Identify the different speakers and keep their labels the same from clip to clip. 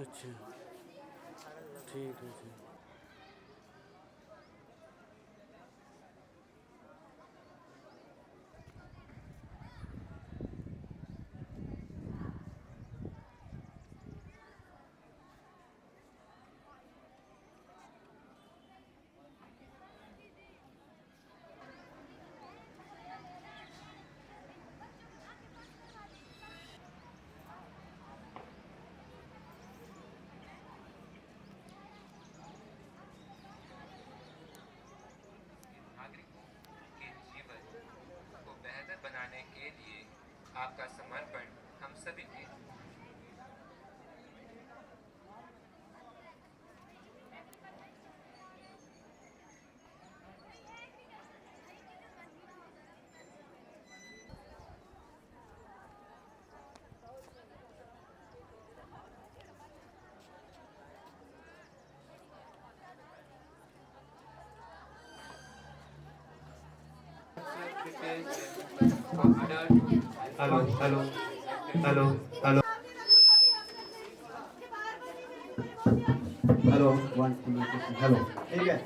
Speaker 1: अच्छा, ठीक है जी।
Speaker 2: नागरिकों के जीवन को बेहतर बनाने के लिए आपका समर्पण हम सभी के
Speaker 3: hello hello hello hello hello one two hello ठीक है।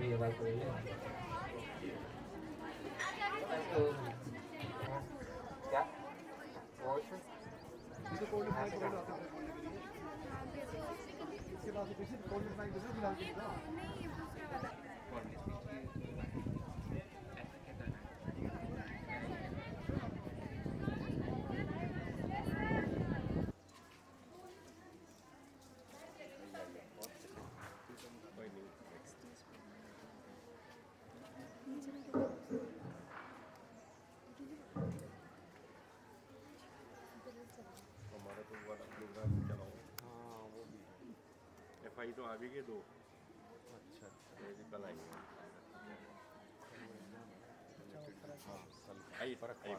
Speaker 2: ये बात हो रही है तो क्या वो
Speaker 4: इसे कोल्ड स्नैक बोल रहा था बोलने के लिए। इसके बाद से किसी कोल्ड स्नैक दूसरा फिलहाल के लिए ना।
Speaker 5: हमारा तो वाला प्रोग्राम चलाओ। हाँ वो भी है। FI तो आ भी गए दो। अच्छा ये भी कल आएंगे। हाँ कल आई फर्क आई।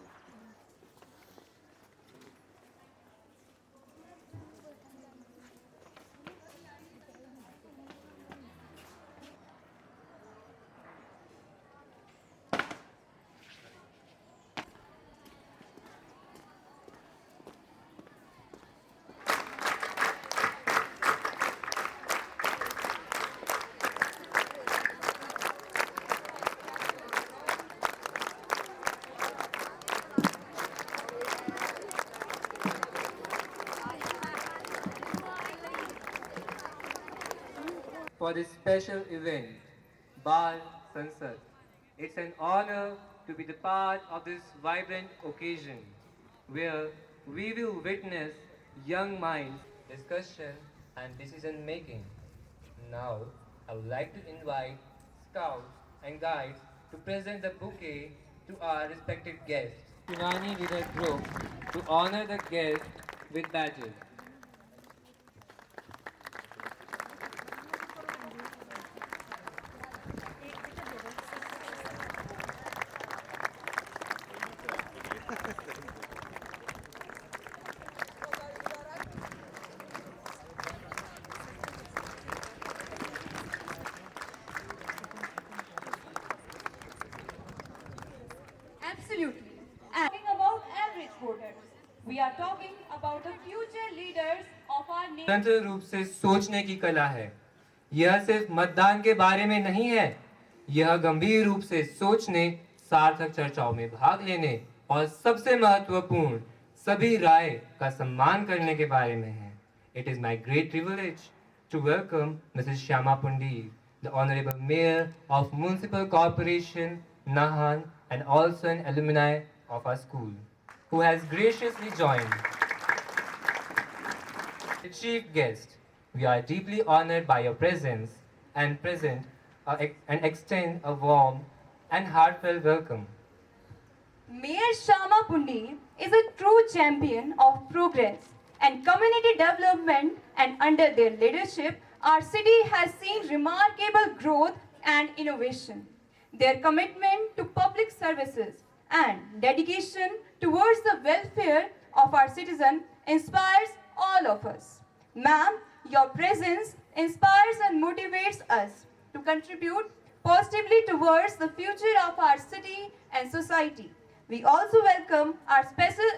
Speaker 2: for this special event, Bal Sansad. It's an honor to be the part of this vibrant occasion where we will witness young minds, discussion and decision making. Now, I would like to invite scouts and guides to present the bouquet to our respected guests. Shivani with her group to honor the guests with badges.
Speaker 6: Absolutely. And talking about average voters, we are talking about the future leaders of our nation.
Speaker 2: स्वतंत्र रूप से सोचने की कला है। यह सिर्फ मतदान के बारे में नहीं है, यह गंभीर रूप से सोचने, सार्थक चर्चाओं में भाग लेने और सबसे महत्वपूर्ण सभी राय का सम्मान करने के बारे में है। It is my great privilege to welcome Mrs. Shyama Pundir, the Honorable Mayor of Municipal Corporation, Nahan, and also an alumni of our school, who has graciously joined. The chief guest, we are deeply honored by your presence and extend a warm and heartfelt welcome.
Speaker 6: Mayor Shama Pundi is a true champion of progress and community development, and under their leadership, our city has seen remarkable growth and innovation. Their commitment to public services and dedication towards the welfare of our citizens inspires all of us. Ma'am, your presence inspires and motivates us to contribute positively towards the future of our city and society. We also welcome our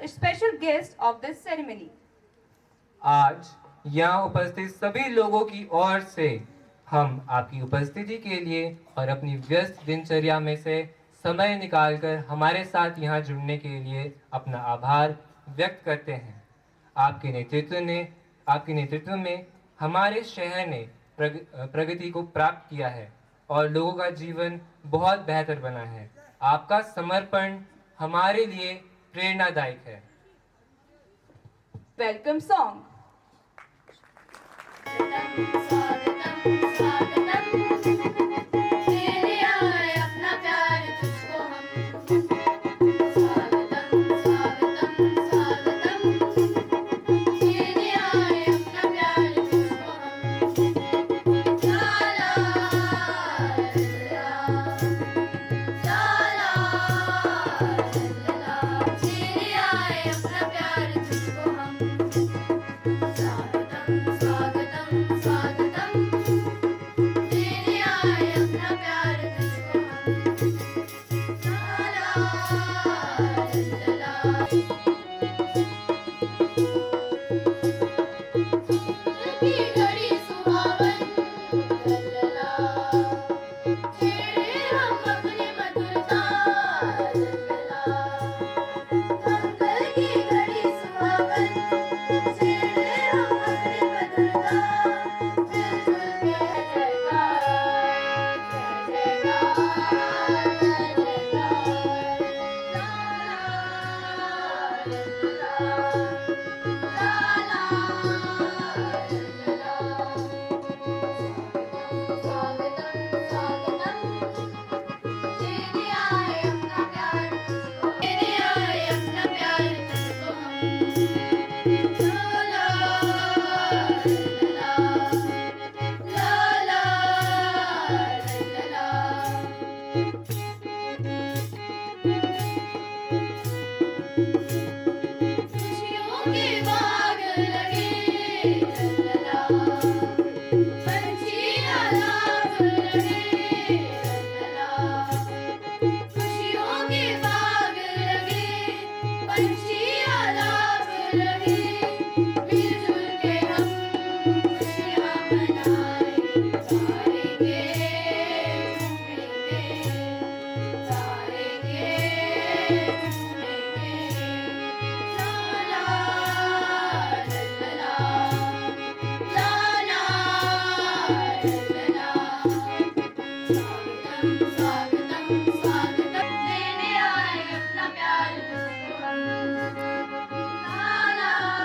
Speaker 6: special guest of this ceremony.
Speaker 2: आज यहाँ उपस्थित सभी लोगों की ओर से हम आपकी उपस्थिति के लिए और अपनी व्यस्त दिनचर्या में से समय निकालकर हमारे साथ यहाँ जुड़ने के लिए अपना आभार व्यक्त करते हैं। आपके नेतृत्व में हमारे शहर ने प्रगति को प्राप्त किया है और लोगों का जीवन बहुत बेहतर बना है। आपका समर्पण हमारे लिए प्रेरणादायक है।
Speaker 6: Welcome song.
Speaker 7: तेरे आए अपना प्यार तुझको हम स्वागतम तेरे आए अपना प्यार तुझको हम ला तेरे आए अपना प्यार तुझको हम स्वागतम तेरे आए अपना प्यार तुझको की घड़ी सुहावन छेड़े हम अपनी मधुरता मंगल की घड़ी सुहावन छेड़े हम अपनी मधुरता मिलजुल के जयकार तेरे आए अपना प्यार तेरे आए अपना प्यार तुझको हम ला खुशियों के बाग लगे पंछी आलाप लगे खुशियों के बाग लगे पंछी आलाप लगे मिलजुल के हम खुशियाँ मनाएं गाएंगे देने आए अपना प्यार तुझको हम ला ला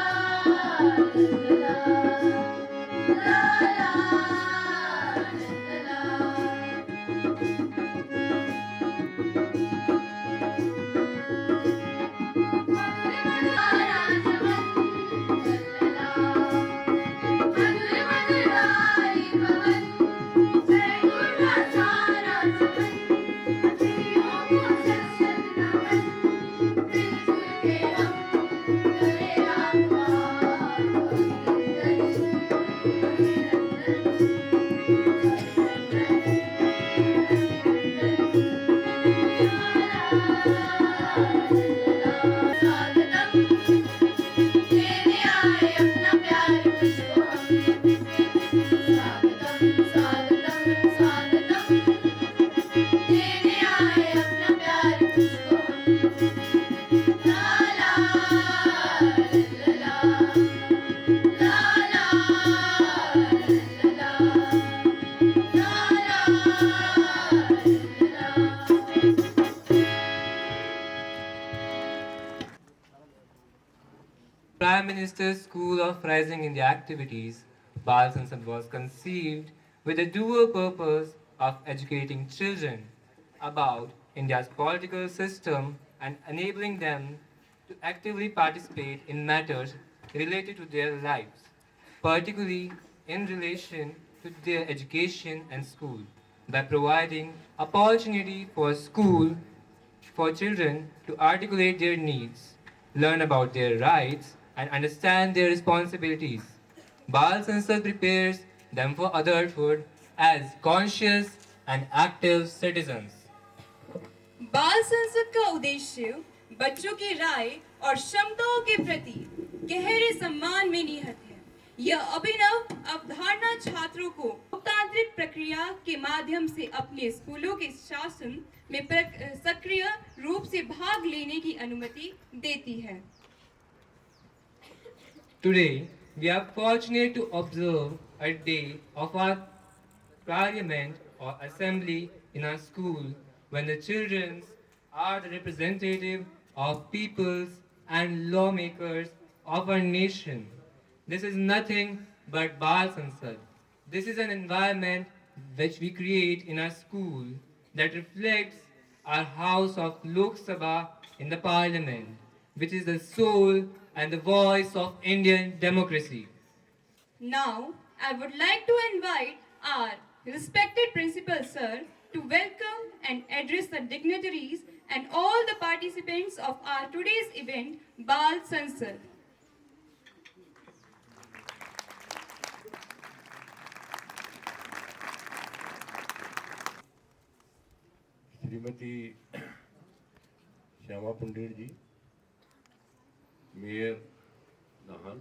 Speaker 2: Prime Minister's School of Rising India activities, Bal Sansad was conceived with the dual purpose of educating children about India's political system and enabling them to actively participate in matters related to their lives, particularly in relation to their education and school, by providing opportunity for children to articulate their needs, learn about their rights, and understand their responsibilities. Bal Sansad prepares them for adulthood as conscious and active citizens.
Speaker 6: बाल संसद का उद्देश्य बच्चों की राय और क्षमताओं के प्रति गहरे सम्मान में निहित है। यह अभिनव अवधारणा छात्रों को लोकतांत्रिक प्रक्रिया के माध्यम से अपने स्कूलों के शासन में सक्रिय रूप से भाग लेने की अनुमति देती है।
Speaker 2: Today, we are fortunate to observe a day of our parliament or assembly in our school when the children are the representative of peoples and lawmakers of our nation. This is nothing but Bal Sansad. This is an environment which we create in our school that reflects our house of Lok Sabha in the parliament, which is the soul and the voice of Indian democracy.
Speaker 6: Now, I would like to invite our respected principal sir to welcome and address the dignitaries and all the participants of our today's event, Bal Sansad.
Speaker 5: Shrimati Shyama Punder ji, mayor Nahan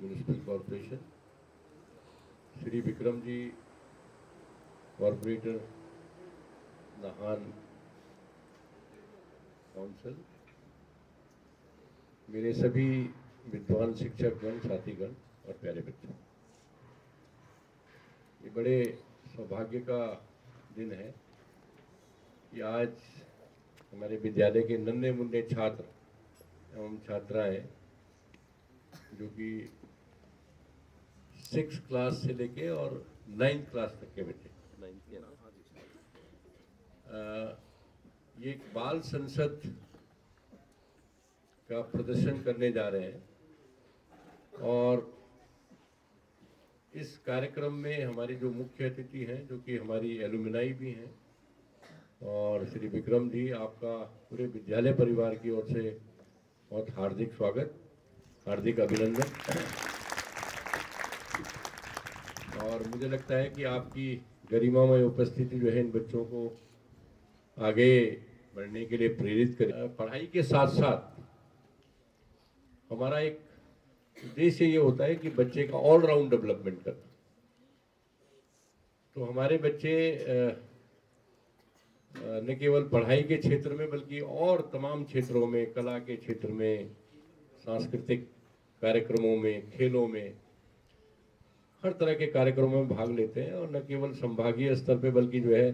Speaker 5: municipal corporation, Shri Vikram ji, corporator Nahan council, मेरे सभी विद्वान शिक्षकगण, साथीगण और प्यारे बच्चों, ये बड़े सौभाग्य का दिन है कि आज हमारे विद्यालय के नन्हे मुन्ने छात्र एवं छात्राएं जो कि 6 क्लास से लेके और 9th क्लास तक के बच्चे ये एक बाल संसद का प्रदर्शन करने जा रहे हैं और इस कार्यक्रम में हमारी जो मुख्य अतिथि हैं जो कि हमारी एलुमनाई भी हैं और श्री विक्रम जी, आपका पूरे विद्यालय परिवार की ओर से बहुत हार्दिक स्वागत, हार्दिक अभिनंदन। और मुझे लगता है कि आपकी गरिमामय उपस्थिति जो है इन बच्चों को आगे बढ़ने के लिए प्रेरित करे। पढ़ाई के साथ साथ हमारा एक उद्देश्य ये होता है कि बच्चे का ऑलराउंड डेवलपमेंट करना। तो हमारे बच्चे न केवल पढ़ाई के क्षेत्र में बल्कि और तमाम क्षेत्रों में, कला के क्षेत्र में, सांस्कृतिक कार्यक्रमों में, खेलों में, हर तरह के कार्यक्रमों में भाग लेते हैं और न केवल संभागीय स्तर पे बल्कि जो है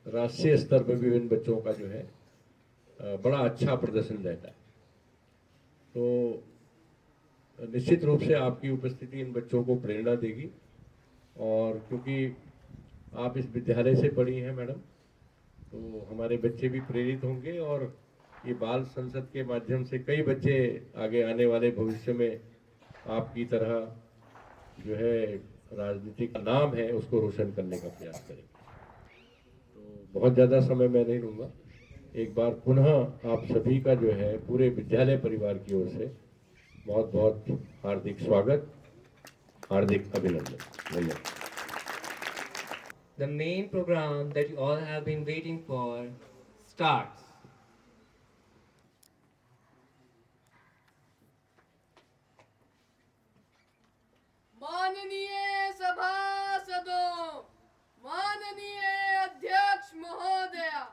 Speaker 5: राष्ट्रीय स्तर पे भी इन बच्चों का जो है बड़ा अच्छा प्रदर्शन रहता है। तो निश्चित रूप से आपकी उपस्थिति इन बच्चों को प्रेरणा देगी और क्योंकि आप इस विद्यालय से पढ़ी हैं मैडम, तो हमारे बच्चे भी प्रेरित होंगे और ये बाल संसद के माध्यम से कई बच्चे आगे आने वाले भविष्य में आपकी तरह जो है राजनीतिक नाम है उसको रोशन करने का प्रयास करेंगे। तो बहुत ज़्यादा समय मैं नहीं लूँगा। एक बार पुनः आप सभी का जो है पूरे विद्यालय परिवार की ओर से बहुत बहुत हार्दिक स्वागत, हार्दिक अभिनंदन। धन्यवाद।
Speaker 2: The main program that you all have been waiting for starts.
Speaker 8: माननीय सभासदों, माननीय अध्यक्ष महोदया,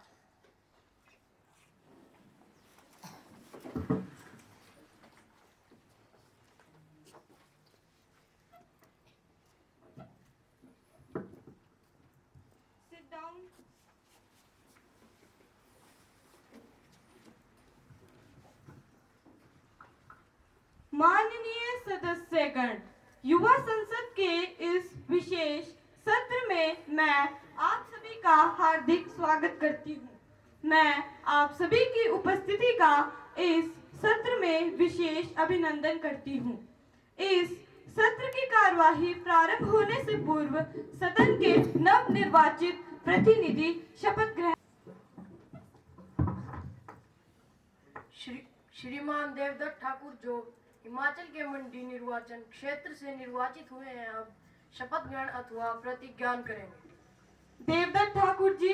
Speaker 6: Sit down. माननीय सदस्यगण, युवा संसद के इस विशेष सत्र में मैं आप सभी का हार्दिक स्वागत करती हूँ। मैं आप सभी की उपस्थिति का इस सत्र में विशेष अभिनंदन करती हूँ। इस सत्र की कार्यवाही प्रारंभ होने से पूर्व सदन के नवनिर्वाचित प्रतिनिधि शपथ ग्रहण।
Speaker 8: श्रीमान देवदत्त ठाकुर जो हिमाचल के मंडी निर्वाचन क्षेत्र से निर्वाचित हुए हैं, अब शपथ ग्रहण अथवा प्रतिज्ञान करेंगे।
Speaker 6: Devdutt Thakur ji.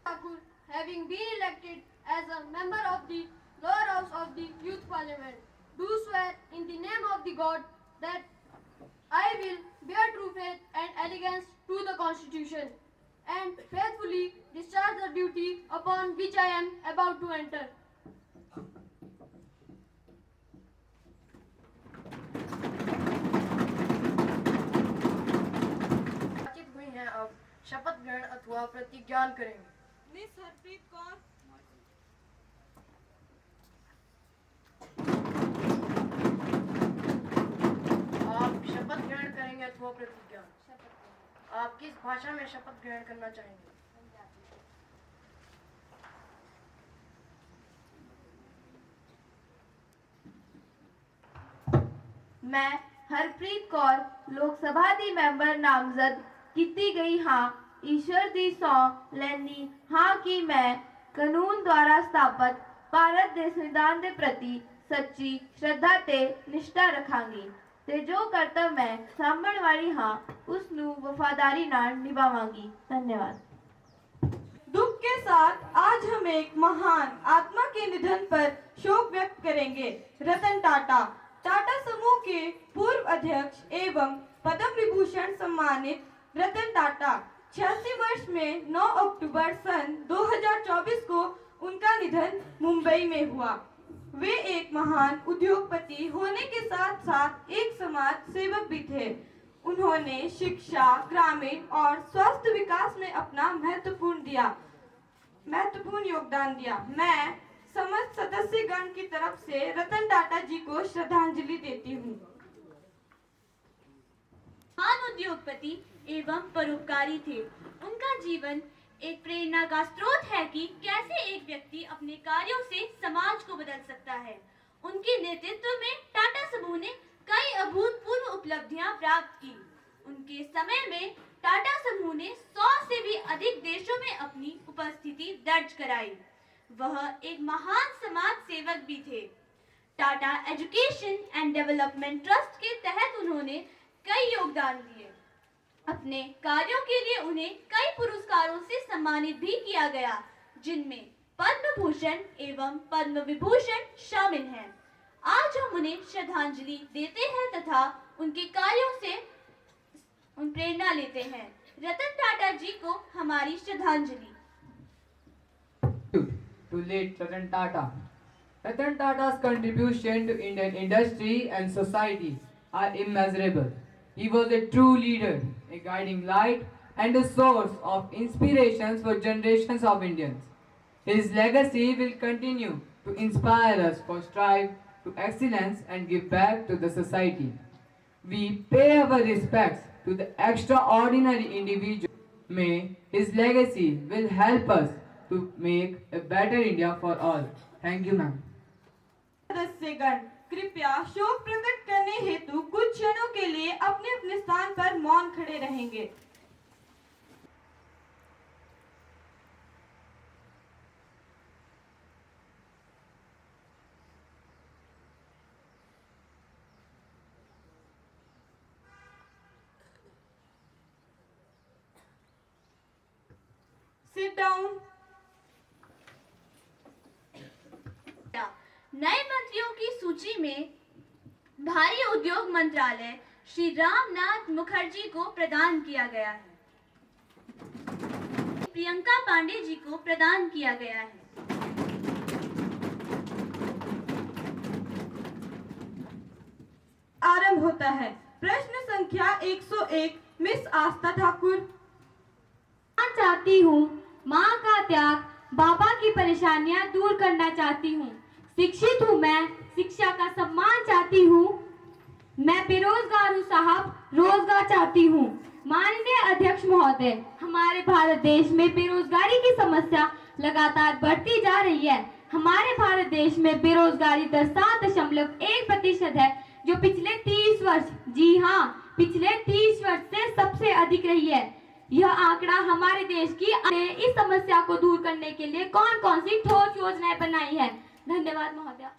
Speaker 7: Thakur, having been elected as a member of the lower house of the youth parliament, do swear in the name of the God that I will bear true faith and allegiance to the constitution and faithfully discharge the duty upon which I am about to enter.
Speaker 8: निर्वाचित हुई हैं, अब शपथ ग्रहण अथवा प्रतिज्ञान करेंगे।
Speaker 6: Miss Harpreet Kaur.
Speaker 8: आप शपथ ग्रहण करेंगे अथवा प्रतिज्ञान? आप किस भाषा में शपथ ग्रहण करना चाहेंगे?
Speaker 9: मैं हरप्रीत कौर लोकसभा ਦੀ ਮੈਂਬਰ ਨਾਮਜ਼ਦ ਕੀਤੀ ਗਈ ਹਾਂ। ईश्वर ਦੀ ਸਹੁੰ ਲੈਂਦੀ ਹਾਂ ਕਿ ਮੈਂ ਕਾਨੂੰਨ ਦੁਆਰਾ ਸਥਾਪਿਤ ਭਾਰਤ ਦੇ ਸੰਵਿਧਾਨ ਦੇ ਪ੍ਰਤੀ ਸੱਚੀ ਸ਼ਰਧਾ ਤੇ ਨਿਸ਼ਠਾ ਰੱਖਾਂਗੀ ਤੇ ਜੋ ਕਰਤੱਵ ਮੈਂ ਸਾਂਭਣ ਵਾਲੀ ਹਾਂ ਉਸ ਨੂੰ ਵਫਾਦਾਰੀ ਨਾਲ ਨਿਭਾਵਾਂਗੀ। ਧੰਨਵਾਦ।
Speaker 6: दुख के साथ आज हम एक महान आत्मा के निधन पर शोक व्यक्त करेंगे। रतन टाटा, टाटा समूह के पूर्व अध्यक्ष एवं पद्म विभूषण सम्मानित रतन टाटा 86 वर्ष में 9 अक्टूबर सन 2024 को उनका निधन मुंबई में हुआ। वे एक महान उद्योगपति होने के साथ साथ एक समाज सेवक भी थे। उन्होंने शिक्षा, ग्रामीण और स्वास्थ्य विकास में अपना महत्वपूर्ण योगदान दिया। मैं समस्त सदस्यगण की तरफ से रतन टाटा जी को श्रद्धांजलि देती हूँ।
Speaker 10: महान उद्योगपति एवं परोपकारी थे। उनका जीवन एक प्रेरणा का स्रोत है कि कैसे एक व्यक्ति अपने कार्यों से समाज को बदल सकता है। उनके नेतृत्व में टाटा समूह ने कई अभूतपूर्व उपलब्धियां प्राप्त की। उनके समय में टाटा समूह ने 100 से भी अधिक देशों में अपनी उपस्थिति दर्ज कराई। वह एक महान समाज सेवक भी थे। Tata education and development trust के तहत उन्होंने कई योगदान दिए। अपने कार्यों के लिए उन्हें कई पुरस्कारों से सम्मानित भी किया गया, जिनमें पद्म भूषण एवं पद्म विभूषण शामिल हैं। आज हम उन्हें श्रद्धांजलि देते हैं तथा उनके कार्यों से प्रेरणा लेते हैं। रतन टाटा जी को हमारी श्रद्धांजलि।
Speaker 2: To late Ratan Tata. Ratan Tata's contribution to Indian industry and society are immeasurable. He was a true leader, a guiding light, and a source of inspirations for generations of Indians. His legacy will continue to inspire us for strive to excellence and give back to the society. We pay our respects to the extraordinary individual. May his legacy will help us to make a better India for all. Thank you, ma'am.
Speaker 6: सदस्यगण कृपया शोक प्रकट करने हेतु कुछ क्षणों के लिए अपने अपने स्थान पर मौन खड़े रहेंगे। Sit down.
Speaker 10: नए मंत्रियों की सूची में भारी उद्योग मंत्रालय श्री रामनाथ मुखर्जी को प्रदान किया गया है। प्रियंका पांडे जी को प्रदान किया गया है।
Speaker 6: आरंभ होता है। प्रश्न संख्या 101 मिस आस्था ठाकुर।
Speaker 9: चाहती हूँ माँ का त्याग, बाबा की परेशानियां दूर करना चाहती हूँ। शिक्षित हूँ मैं, शिक्षा का सम्मान चाहती हूँ। मैं बेरोजगार हूँ साहब, रोजगार चाहती हूँ। माननीय अध्यक्ष महोदय, हमारे भारत देश में बेरोजगारी की समस्या लगातार बढ़ती जा रही है। हमारे भारत देश में बेरोजगारी दर 7.1% है, जो पिछले 30 वर्ष, जी हाँ, पिछले 30 वर्ष से सबसे अधिक रही है। यह आंकड़ा हमारे देश की इस समस्या को दूर करने के लिए कौन कौन सी ठोस योजनाएं बनाई है। धन्यवाद महोदय।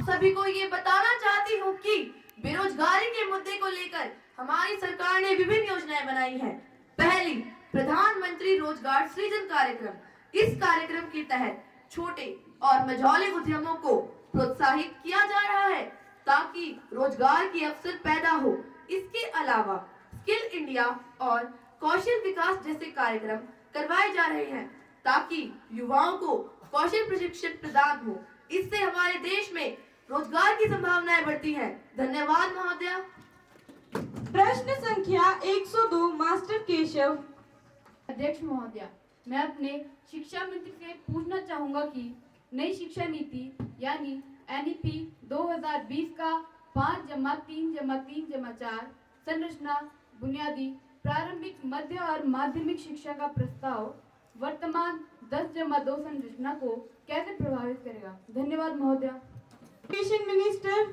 Speaker 8: सभी को ये बताना चाहती हूँ कि बेरोजगारी के मुद्दे को लेकर हमारी सरकार ने विभिन्न योजनाएं बनाई हैं। पहली, प्रधानमंत्री रोजगार सृजन कार्यक्रम। इस कार्यक्रम के तहत छोटे और मझौले उद्यमों को प्रोत्साहित किया जा रहा है ताकि रोजगार के अवसर पैदा हो। इसके अलावा स्किल इंडिया और कौशल विकास जैसे कार्यक्रम करवाए जा रहे हैं ताकि युवाओं को कौशल प्रशिक्षण प्रदान हो। इससे हमारे देश में रोजगार की संभावनाएं बढ़ती हैं। धन्यवाद महोदय।
Speaker 6: प्रश्न संख्या 102 मास्टर केशव।
Speaker 7: अध्यक्ष महोदय, मैं अपने शिक्षा मंत्री से पूछना चाहूंगा कि नई शिक्षा नीति यानी NEP 2020 का 5+3+3+4 संरचना, बुनियादी, प्रारंभिक, मध्य और माध्यमिक शिक्षा का प्रस्ताव वर्तमान 10+2 संरचना को कैसे प्रभावित करेगा। धन्यवाद महोदय।
Speaker 6: Education minister.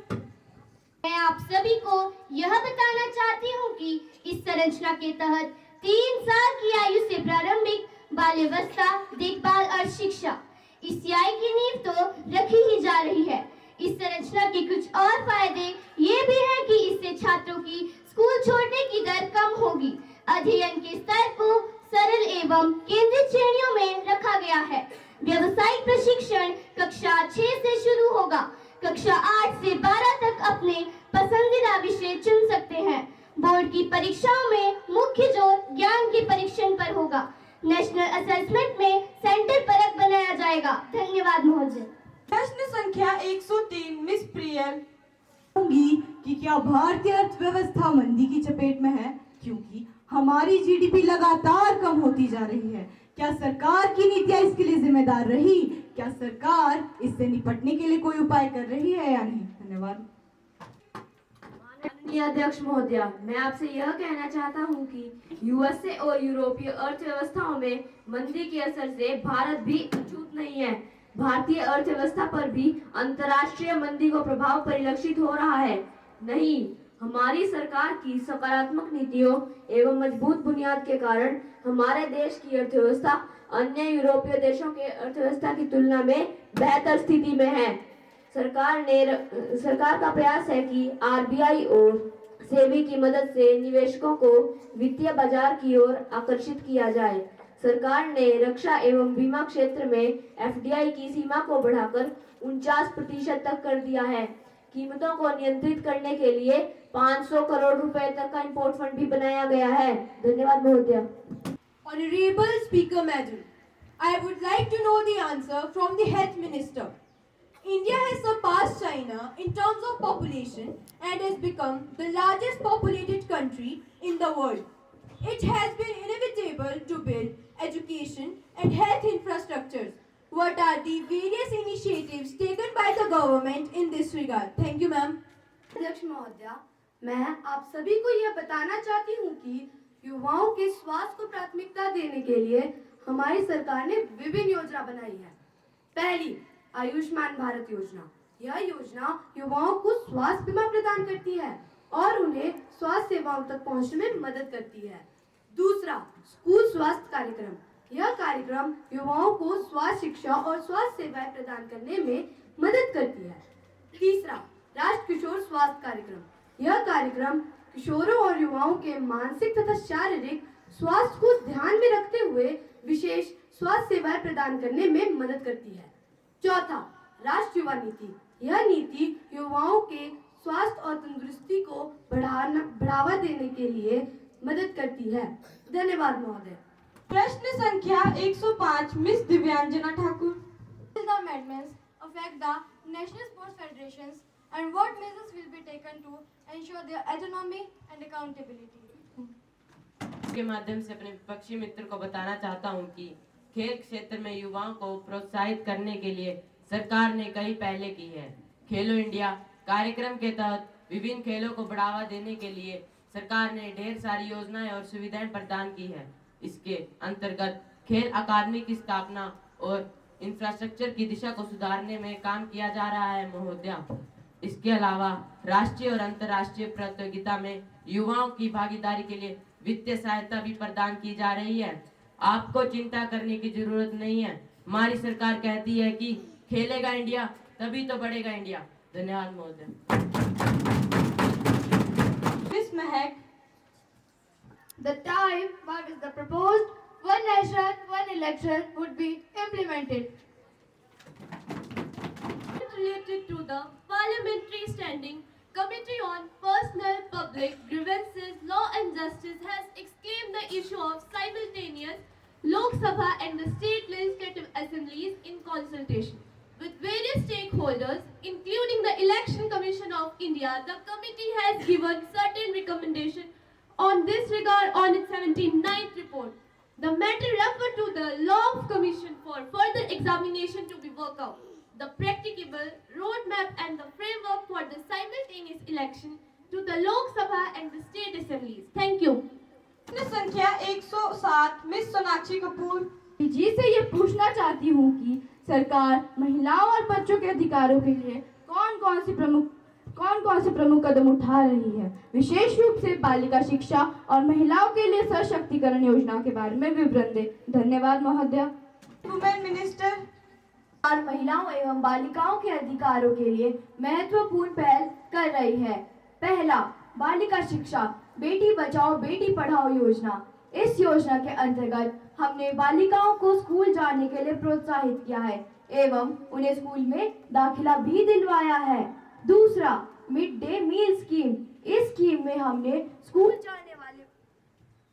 Speaker 10: मैं आप सभी को यह बताना चाहती हूँ कि इस संरचना के तहत 3 साल की आयु से प्रारंभिक, बाल्यावस्था, देखभाल और शिक्षा, इस आय की नींव तो रखी ही जा रही है। इस संरचना के कुछ और फायदे ये भी हैं कि इससे छात्रों की स्कूल छोड़ने की दर कम होगी। अध्ययन के स्तर को सरल एवं केंद्रित श्रेणियों में रखा गया है। व्यावसायिक प्रशिक्षण कक्षा 6 से शुरू होगा। कक्षा 8 से 12 तक अपने पसंदीदा विषय चुन सकते हैं। बोर्ड की परीक्षाओं में मुख्य जोर ज्ञान के परीक्षण पर होगा। नेशनल असेसमेंट में सेंटर परक बनाया जाएगा। धन्यवाद महोदय।
Speaker 6: प्रश्न संख्या 103 मिस प्रियल।
Speaker 11: कि क्या भारतीय अर्थव्यवस्था मंदी की चपेट में है, क्योंकि हमारी GDP लगातार कम होती जा रही है। क्या सरकार की नीतियां इसके लिए जिम्मेदार रही? क्या सरकार इससे निपटने के लिए कोई उपाय कर रही है या नहीं? धन्यवाद।
Speaker 8: माननीय अध्यक्ष महोदय, मैं आपसे यह कहना चाहता हूं कि USA और यूरोपीय अर्थव्यवस्थाओं में मंदी के असर से भारत भी अछूत नहीं है। भारतीय अर्थव्यवस्था पर भी अंतर्राष्ट्रीय मंदी का प्रभाव परिलक्षित हो रहा है। नहीं, हमारी सरकार की सकारात्मक नीतियों एवं मजबूत बुनियाद के कारण हमारे देश की अर्थव्यवस्था अन्य यूरोपीय देशों के अर्थव्यवस्था की तुलना में बेहतर स्थिति में है। सरकार का प्रयास है कि RBI और सेबी की मदद से निवेशकों को वित्तीय बाजार की ओर आकर्षित किया जाए। सरकार ने रक्षा एवं बीमा क्षेत्र में FDI की सीमा को बढ़ाकर 49% तक कर दिया है। कीमतों को नियंत्रित करने के लिए 500 करोड़ रुपए तक का इंपोर्ट फंड भी बनाया गया है। धन्यवाद महोदय।
Speaker 6: Honorable Speaker Madam, I would like to know the answer from the Health Minister. India has surpassed China in terms of population and has become the largest populated country in the world. It has been inevitable to build education and health infrastructures. What are the various initiatives taken by the government in this regard? Thank you, ma'am.
Speaker 8: अध्यक्ष महोदय, मैं आप सभी को यह बताना चाहती हूँ कि युवाओं के स्वास्थ्य को प्राथमिकता देने के लिए हमारी सरकार ने विभिन्न योजना बनाई है। पहली, आयुष्मान भारत योजना। यह योजना युवाओं को स्वास्थ्य बीमा प्रदान करती है और उन्हें स्वास्थ्य सेवाओं तक पहुंचने में मदद करती है। दूसरा, स्कूल स्वास्थ्य कार्यक्रम। यह कार्यक्रम युवाओं को स्वास्थ्य शिक्षा और स्वास्थ्य सेवाएं प्रदान करने में मदद करती है। तीसरा, राष्ट्रीय किशोर स्वास्थ्य कार्यक्रम। यह कार्यक्रम किशोरों और युवाओं के मानसिक तथा शारीरिक स्वास्थ्य को ध्यान में रखते हुए विशेष स्वास्थ्य सेवाएं प्रदान करने में मदद करती है। चौथा, राष्ट्रीय युवा नीति। यह नीति युवाओं के स्वास्थ्य और तंदुरुस्ती को बढ़ावा देने के लिए मदद करती है। धन्यवाद महोदय।
Speaker 6: प्रश्न संख्या 105 miss Divyanjana Thakur.
Speaker 7: Will the amendments affect the national sports federations and what measures will be taken to ensure their autonomy and accountability?
Speaker 12: के माध्यम से अपने विपक्षी मित्र को बताना चाहता हूं कि खेल क्षेत्र में युवाओं को प्रोत्साहित करने के लिए सरकार ने कई पहले की है। खेलो इंडिया कार्यक्रम के तहत विभिन्न खेलों को बढ़ावा देने के लिए सरकार ने ढेर सारी योजनाएं और सुविधाएं प्रदान की है। इसके अंतर्गत खेल अकादमी की स्थापना और इंफ्रास्ट्रक्चर की दिशा को सुधारने में काम किया जा रहा है महोदया। इसके अलावा राष्ट्रीय और अंतर्राष्ट्रीय प्रतियोगिता में युवाओं की भागीदारी के लिए वित्तीय सहायता भी प्रदान की जा रही है। आपको चिंता करने की जरूरत नहीं है। हमारी सरकार कहती है कि खेलेगा इंडिया तभी तो बढ़ेगा इंडिया। धन्यवाद महोदय।
Speaker 11: Miss Mahak,
Speaker 7: The time what is the proposed one nation, one election would be implemented.
Speaker 13: Related to the Parliamentary Standing Committee on Personal Public Grievances, Law and Justice has exclaimed the issue of simultaneous Lok Sabha and the state legislative assemblies in consultation with various stakeholders, including the Election Commission of India. The committee has given certain recommendations on this regard on its 79th report. The matter referred to the Law Commission for further examination to be worked out. The practicable roadmap and the framework for the simultaneous election to the Lok Sabha and the state assemblies. Thank you.
Speaker 11: प्रश्न संख्या 107 miss Sonakshi Kapoor
Speaker 8: जी से ये पूछना चाहती हूँ कि सरकार महिलाओं और बच्चों के अधिकारों के लिए कौन कौन से प्रमुख कदम उठा रही है, विशेष रूप से बालिका शिक्षा और महिलाओं के लिए सशक्तिकरण योजना के बारे में विवरण दें। धन्यवाद महोदय।
Speaker 11: Women minister.
Speaker 8: सरकार महिलाओं एवं बालिकाओं के अधिकारों के लिए महत्वपूर्ण पहल कर रही है। पहला, बालिका शिक्षा, बेटी बचाओ बेटी पढ़ाओ योजना। इस योजना के अंतर्गत हमने बालिकाओं को स्कूल जाने के लिए प्रोत्साहित किया है एवं उन्हें स्कूल में दाखिला भी दिलवाया है। दूसरा, मिड डे मील स्कीम। इस स्कीम में हमने स्कूल जाने वाले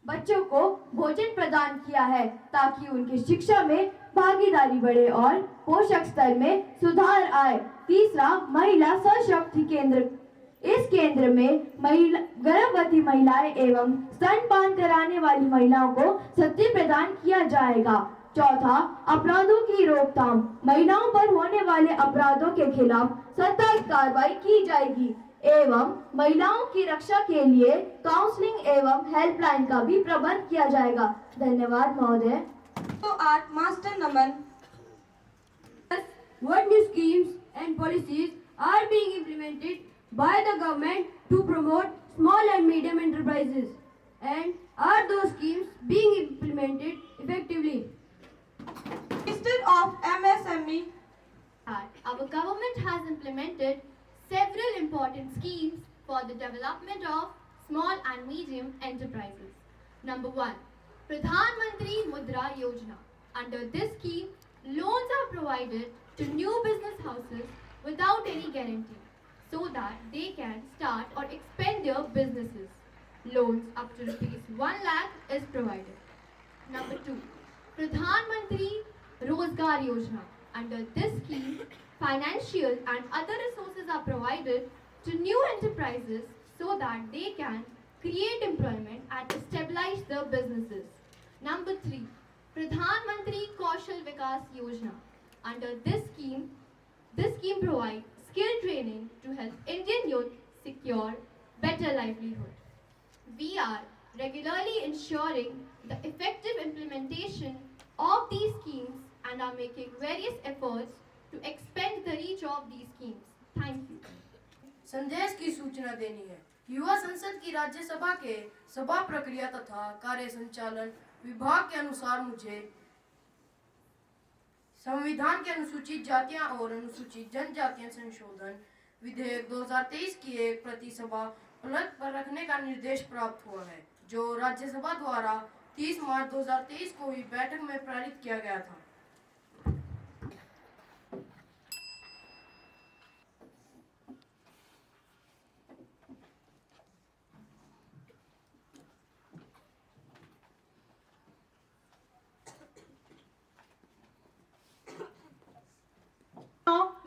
Speaker 8: बच्चों को भोजन प्रदान किया है ताकि उनकी शिक्षा में भागीदारी बढ़े और पोषक स्तर में सुधार आए। तीसरा, महिला सशक्ति केंद्र। इस केंद्र में गर्भवती महिलाएं एवं स्तनपान कराने वाली महिलाओं को सत्य प्रदान किया जाएगा। चौथा, अपराधों की रोकथाम। महिलाओं पर होने वाले अपराधों के खिलाफ सख्त कार्रवाई की जाएगी एवं महिलाओं की रक्षा के लिए काउंसलिंग एवं हेल्पलाइन का भी प्रबंध किया जाएगा। धन्यवाद महोदय।
Speaker 11: तो आज master Naman.
Speaker 7: What new schemes and policies are being implemented by the government to promote small and medium enterprises, and are those schemes being implemented effectively?
Speaker 11: Minister of MSME.
Speaker 13: Our government has implemented several important schemes for the development of small and medium enterprises. Number 1, Pradhan Mantri Mudra Yojana. Under this scheme, loans are provided to new business houses without any guarantee so that they can start or expand their businesses. Loans up to ₹1 lakh is provided. Number 2, Pradhan Mantri Rozgar Yojana. Under this scheme, financial and other resources are provided to new enterprises so that they can create employment and stabilize their businesses. Number 3, Pradhan Mantri Kaushal Vikas Yojana. Under this scheme provides skill training to help Indian youth secure better livelihood. We are regularly ensuring the effective implementation of these schemes and are making various efforts to expand the reach of these schemes. Thank you.
Speaker 14: संदेश की सूचना देनी है। युवा संसद की राज्यसभा के सभा प्रक्रिया तथा कार्य संचालन विभाग के अनुसार मुझे संविधान के अनुसूचित जातियां और अनुसूचित जनजातियां संशोधन विधेयक 2023 की एक प्रति सभा पलट पर रखने का निर्देश प्राप्त हुआ है, जो राज्यसभा द्वारा 30 मार्च 2023 को हुई बैठक में पारित किया गया था।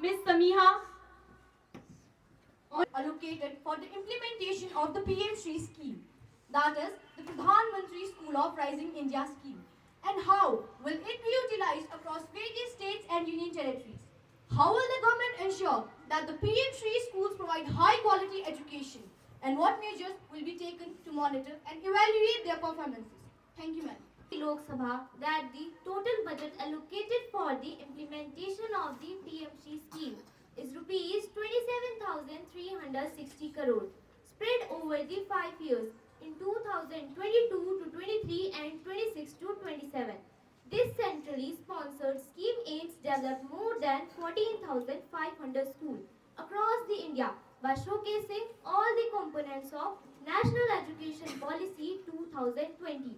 Speaker 11: Miss Samiha.
Speaker 15: Allocated for the implementation of the PM Shri scheme, that is the Pradhan Mantri School of Rising India scheme. And how will it be utilized and Union Territories. How will the government ensure that the PM Shri schools provide high quality education? And what measures will be taken to monitor and evaluate their performances? Thank you, ma'am.
Speaker 13: Lok Sabha that the total budget allocated for the implementation of the PM Shri scheme is rupees 27,360 crore spread over the 5 years in 2022 to 23 and 26 to 27. This centrally sponsored scheme aims to develop more than 14,500 schools across the India by showcasing all the components of National Education Policy 2020.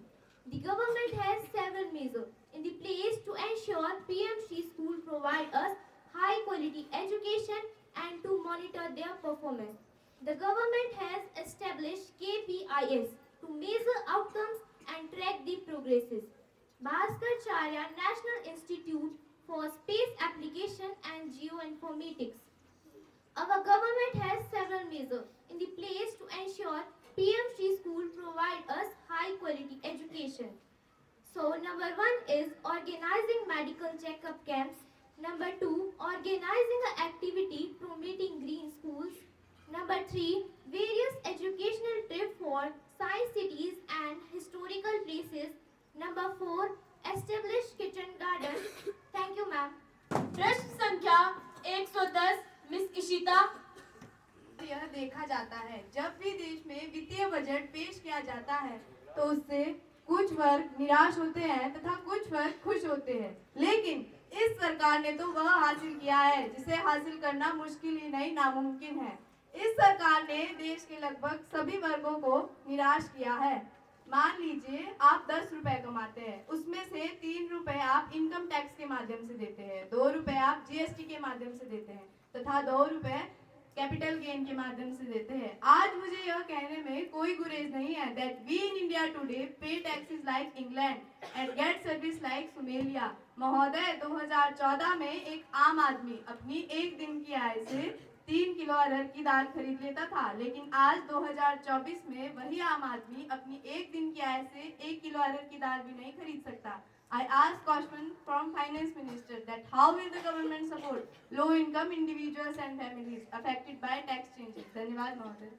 Speaker 13: The government has several measures in the place to ensure PM Shri school provide us high quality education and to monitor their performance. The government has established KPIs to measure outcomes and track the progresses. Bhaskaracharya National Institute for Space Application and Geoinformatics. Our government has several measures in the place to ensure PM Shri school provide us high quality education. So number 1 is organizing medical checkup camps. Number 2, organizing an activity promoting green schools. Number 3, various educational trips for science cities and historical places. Number 4, establish kitchen garden. Thank you, ma'am.
Speaker 15: प्रश्न संख्या 110 miss Ishita. यह देखा जाता है जब भी देश में वित्तीय बजट पेश किया जाता है तो उससे कुछ वर्ग निराश होते हैं तथा कुछ वर्ग खुश होते हैं, लेकिन इस सरकार ने तो वह हासिल किया है जिसे हासिल करना मुश्किल ही नहीं नामुमकिन है। इस सरकार ने देश के लगभग सभी वर्गों को निराश किया है। मान लीजिए आप 10 रुपए कमाते हैं, उसमें से 3 रुपए आप इनकम टैक्स के माध्यम से देते हैं, 2 रुपए आप जीएसटी के माध्यम से देते हैं तथा 2 रुपए कैपिटल गेन के माध्यम से देते हैं। आज मुझे यह कहने में कोई गुरेज नहीं है that we in India today pay taxes like England and get service like Somalia। महोदय, 2014 में एक आम आदमी अपनी एक दिन की आय से 3 किलो अरहर की दाल खरीद लेता था, लेकिन आज 2024 में वही आम आदमी अपनी एक दिन की आय से 1 किलो अरहर की दाल भी नहीं खरीद सकता। I ask question from Finance Minister that how will the government support low income individuals and families affected by tax changes? धन्यवाद महोदय।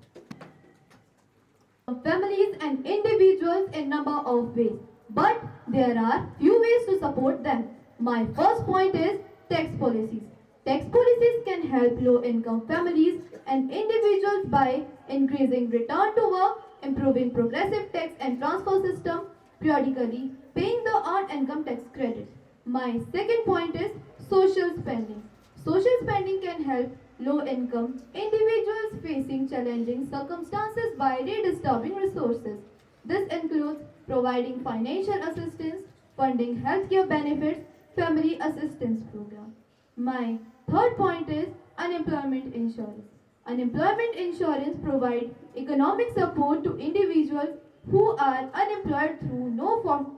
Speaker 8: Families and individuals in number of ways, but there are few ways to support them. My first point is tax policies. Tax policies can help low-income families and individuals by increasing return to work, improving progressive tax and transfer system, periodically paying the earned income tax credits. My second point is social spending. Social spending can help low-income individuals facing challenging circumstances by redistributing resources. This includes providing financial assistance, funding healthcare benefits, family assistance program. My third point is unemployment insurance. Unemployment insurance provides economic support to individuals who are unemployed through no form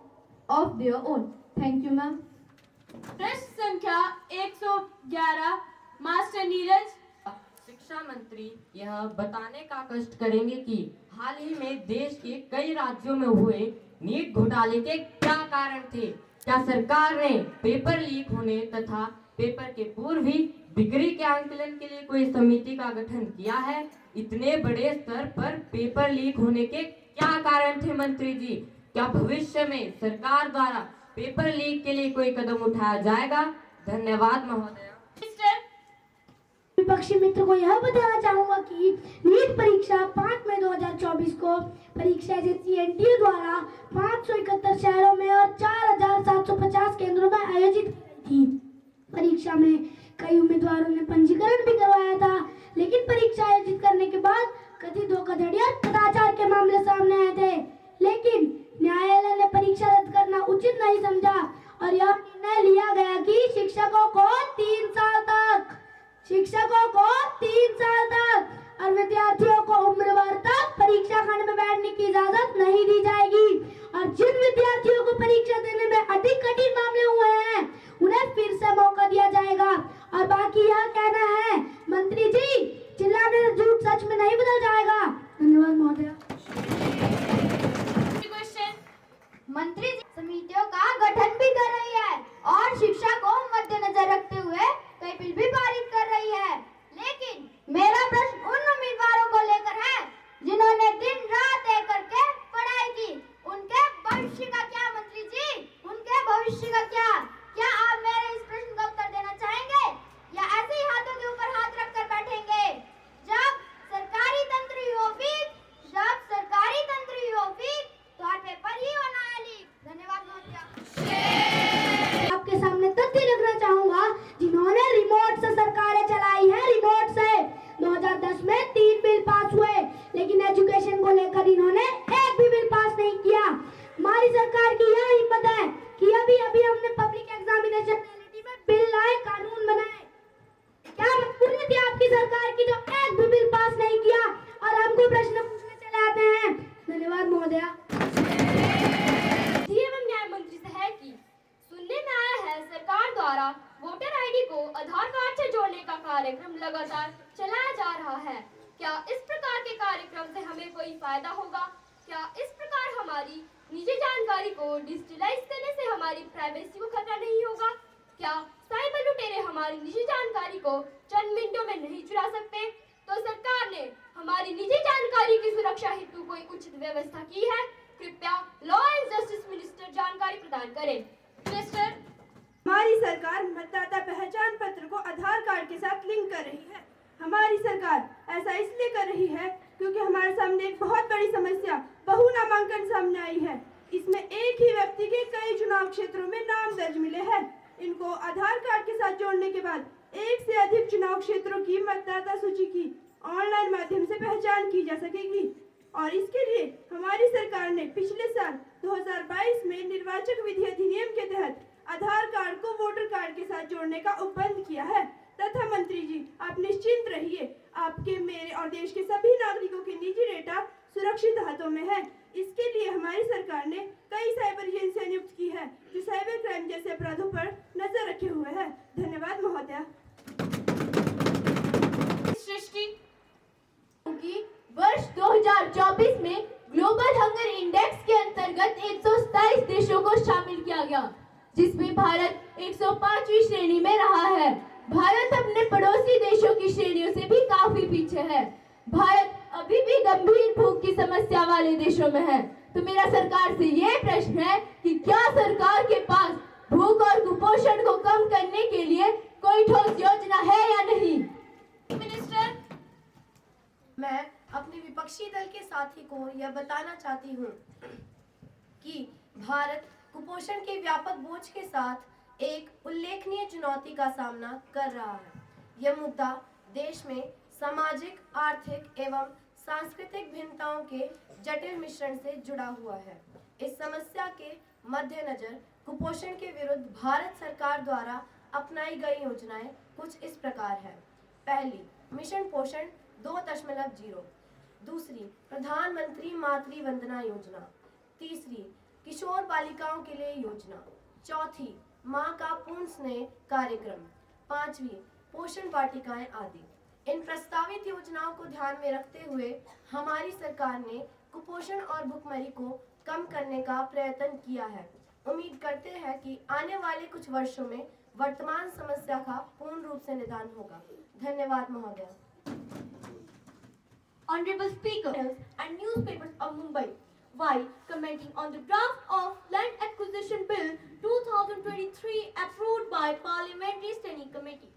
Speaker 8: of their own. Thank you, ma'am.
Speaker 15: प्रश्न संख्या 111 master Neeraj.
Speaker 12: शिक्षा मंत्री यह बताने का कष्ट करेंगे कि हाल ही में देश के कई राज्यों में हुए नीट घोटाले के क्या कारण थे? क्या सरकार ने पेपर लीक होने तथा पेपर के पूर्व ही बिक्री के आंकलन के लिए कोई समिति का गठन किया है? इतने बड़े स्तर पर पेपर लीक होने के क्या कारण थे मंत्री जी? क्या भविष्य में सरकार द्वारा पेपर लीक के लिए कोई कदम उठाया जाएगा? धन्यवाद महोदय।
Speaker 16: विपक्षी मित्र को यह बताना चाहूंगा कि नीट परीक्षा 5 मई 2024 को परीक्षा एजेंसी एनटीए द्वारा 571 शहरों में और 4750 केंद्रों में आयोजित की थी। परीक्षा में कई उम्मीदवारों ने पंजीकरण भी करवाया था, लेकिन परीक्षा आयोजित करने के बाद कथित धोखाधड़ी और कदाचार के मामले सामने आए थे, लेकिन न्यायालय ने परीक्षा रद्द करना उचित नहीं समझा और यह निर्णय लिया गया कि शिक्षकों को 3 साल तक और विद्यार्थियों को उम्र भर तक परीक्षा खंड में बैठने की इजाजत नहीं दी जाएगी और जिन विद्यार्थियों को परीक्षा देने में अधिक कठिन मामले हुए हैं उन्हें फिर से मौका दिया जाएगा। और बाकी यह कहना है मंत्री जी, चिल्लाने से झूठ सच में नहीं बदल जाएगा। धन्यवाद महोदय।
Speaker 13: मंत्री जी समितियों का गठन भी कर रही है और शिक्षा को मद्देनजर रखते पूछूंगा क्या? क्या आप मेरे इस प्रश्न का उत्तर देना चाहेंगे या ऐसे ही हाथों के ऊपर हाथ रखकर बैठेंगे? जब सरकारी तंत्र तो हाथ पेपर ही होना है लीक। धन्यवाद महोदया।
Speaker 16: आपके सामने तथ्य रखना चाहूंगा जिन्होंने रिमोट से सरकारें चलाई है। रिमोट से 2010 में 3 बिल पास हुए, लेकिन एजुकेशन को लेकर इन्होंने एक भी बिल पास नहीं किया। हमारी सरकार की यह हिम्मत है कि अभी अभी हमने पब्लिक एग्जामिनेशन रियलिटी में बिल लाए, कानून बनाए। क्या मजबूरी थी आपकी सरकार की जो एक भी बिल पास नहीं किया और हमको प्रश्न पूछने चले आते हैं? धन्यवाद महोदया।
Speaker 13: एवं न्याय मंत्री से है कि सुनने में आया है सरकार द्वारा वोटर आईडी को आधार कार्ड से जोड़ने का कार्यक्रम लगातार चलाया जा रहा है। क्या इस प्रकार के कार्यक्रम से हमें कोई फायदा होगा? क्या इस प्रकार हमारी निजी जानकारी को डिजिटलाइज करने से हमारी प्राइवेसी को खतरा नहीं होगा? क्या साइबर लुटेरे हमारी निजी जानकारी को चंद मिनटों में नहीं चुरा सकते? तो सरकार ने हमारी निजी जानकारी की सुरक्षा हेतु कोई उचित व्यवस्था की है? कृपया लॉ एंड जस्टिस मिनिस्टर जानकारी प्रदान करें। मिनिस्टर,
Speaker 15: हमारी सरकार मतदाता पहचान पत्र को आधार कार्ड के साथ लिंक कर रही है। हमारी सरकार ऐसा इसलिए कर रही है क्योंकि हमारे सामने एक बहुत बड़ी समस्या बहु नामांकन सामने आई है। इसमें एक ही व्यक्ति के कई चुनाव क्षेत्रों में नाम दर्ज मिले हैं। इनको आधार कार्ड के साथ जोड़ने के बाद एक से अधिक चुनाव क्षेत्रों की मतदाता सूची की ऑनलाइन माध्यम से पहचान की जा सकेगी और इसके लिए हमारी सरकार ने पिछले साल 2022 में निर्वाचक विधि अधिनियम के तहत आधार कार्ड को वोटर कार्ड के साथ जोड़ने का उपबंध किया है। तथा मंत्री जी, आप निश्चिंत रहिए, आपके, मेरे और देश के सभी नागरिकों के निजी डेटा सुरक्षित हाथों में है। इसके लिए हमारी सरकार ने कई साइबर एजेंसियां नियुक्त की है जो साइबर क्राइम जैसे अपराधों पर नजर रखे हुए हैं। धन्यवाद महोदया। सृष्टि
Speaker 9: वर्ष 2024 में ग्लोबल हंगर इंडेक्स के अंतर्गत 127 देशों को शामिल किया गया, जिसमें भारत 105वीं श्रेणी में रहा है। भारत अपने पड़ोसी देशों की श्रेणियों से भी काफी पीछे है। भारत अभी भी गंभीर भूख की समस्या वाले देशों में है। तो मेरा सरकार से ये प्रश्न है कि क्या सरकार के पास भूख और कुपोषण को कम करने के लिए कोई ठोस योजना है या नहीं?
Speaker 14: मिनिस्टर, मैं अपने विपक्षी दल के साथी को यह बताना चाहती हूँ कि भारत कुपोषण के व्यापक बोझ के साथ एक उल्लेखनीय चुनौती का सामना कर रहा है। यह मुद्दा देश में सामाजिक, आर्थिक एवं सांस्कृतिक भिन्नताओं के जटिल मिश्रण से जुड़ा हुआ है। इस समस्या के मद्देनजर कुपोषण के विरुद्ध भारत सरकार द्वारा अपनाई गई योजनाएं कुछ इस प्रकार है। पहली, मिशन पोषण 2.0। दूसरी, प्रधानमंत्री मातृ वंदना योजना। तीसरी, किशोर बालिकाओं के लिए योजना। चौथी, माँ का पूर्ण स्नेह कार्यक्रम। पांचवी, पोषण वाटिकाएं आदि। इन प्रस्तावित योजनाओं को ध्यान में रखते हुए हमारी सरकार ने कुपोषण और भुखमरी को कम करने का प्रयत्न किया है। उम्मीद करते हैं कि आने वाले कुछ वर्षों में वर्तमान समस्या का पूर्ण रूप से निदान होगा। धन्यवाद महोदय।
Speaker 13: Honorable Speaker and newspapers of Mumbai, while commenting on the draft of Land Acquisition Bill 2023 approved by Parliamentary Standing Committee,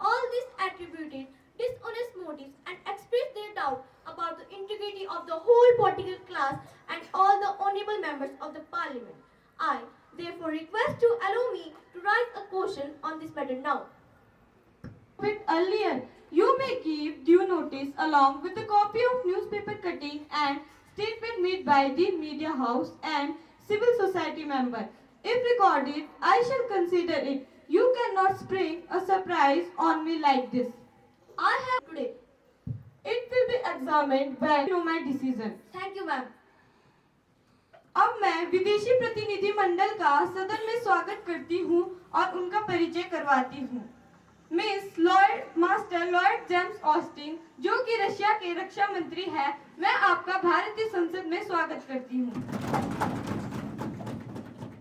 Speaker 13: all this attributed dishonest motives and expressed their doubt about the integrity of the whole political class and all the honorable members of the Parliament. I therefore request to allow me to raise a question on this matter now.
Speaker 11: Bit earlier, you may give due notice along with a copy of newspaper cutting and statement made by the media house and civil society member. If recorded, I shall consider it. You cannot spring a surprise on me like this.
Speaker 13: I have today.
Speaker 11: It will be examined when you know my decision.
Speaker 13: Thank you, ma'am.
Speaker 11: अब मैं विदेशी प्रतिनिधि मंडल का सदन में स्वागत करती हूँ और उनका परिचय करवाती हूँ। Miss master Lord James Austin, जो कि रशिया के रक्षा मंत्री है, मैं आपका भारतीय संसद में स्वागत करती हूँ।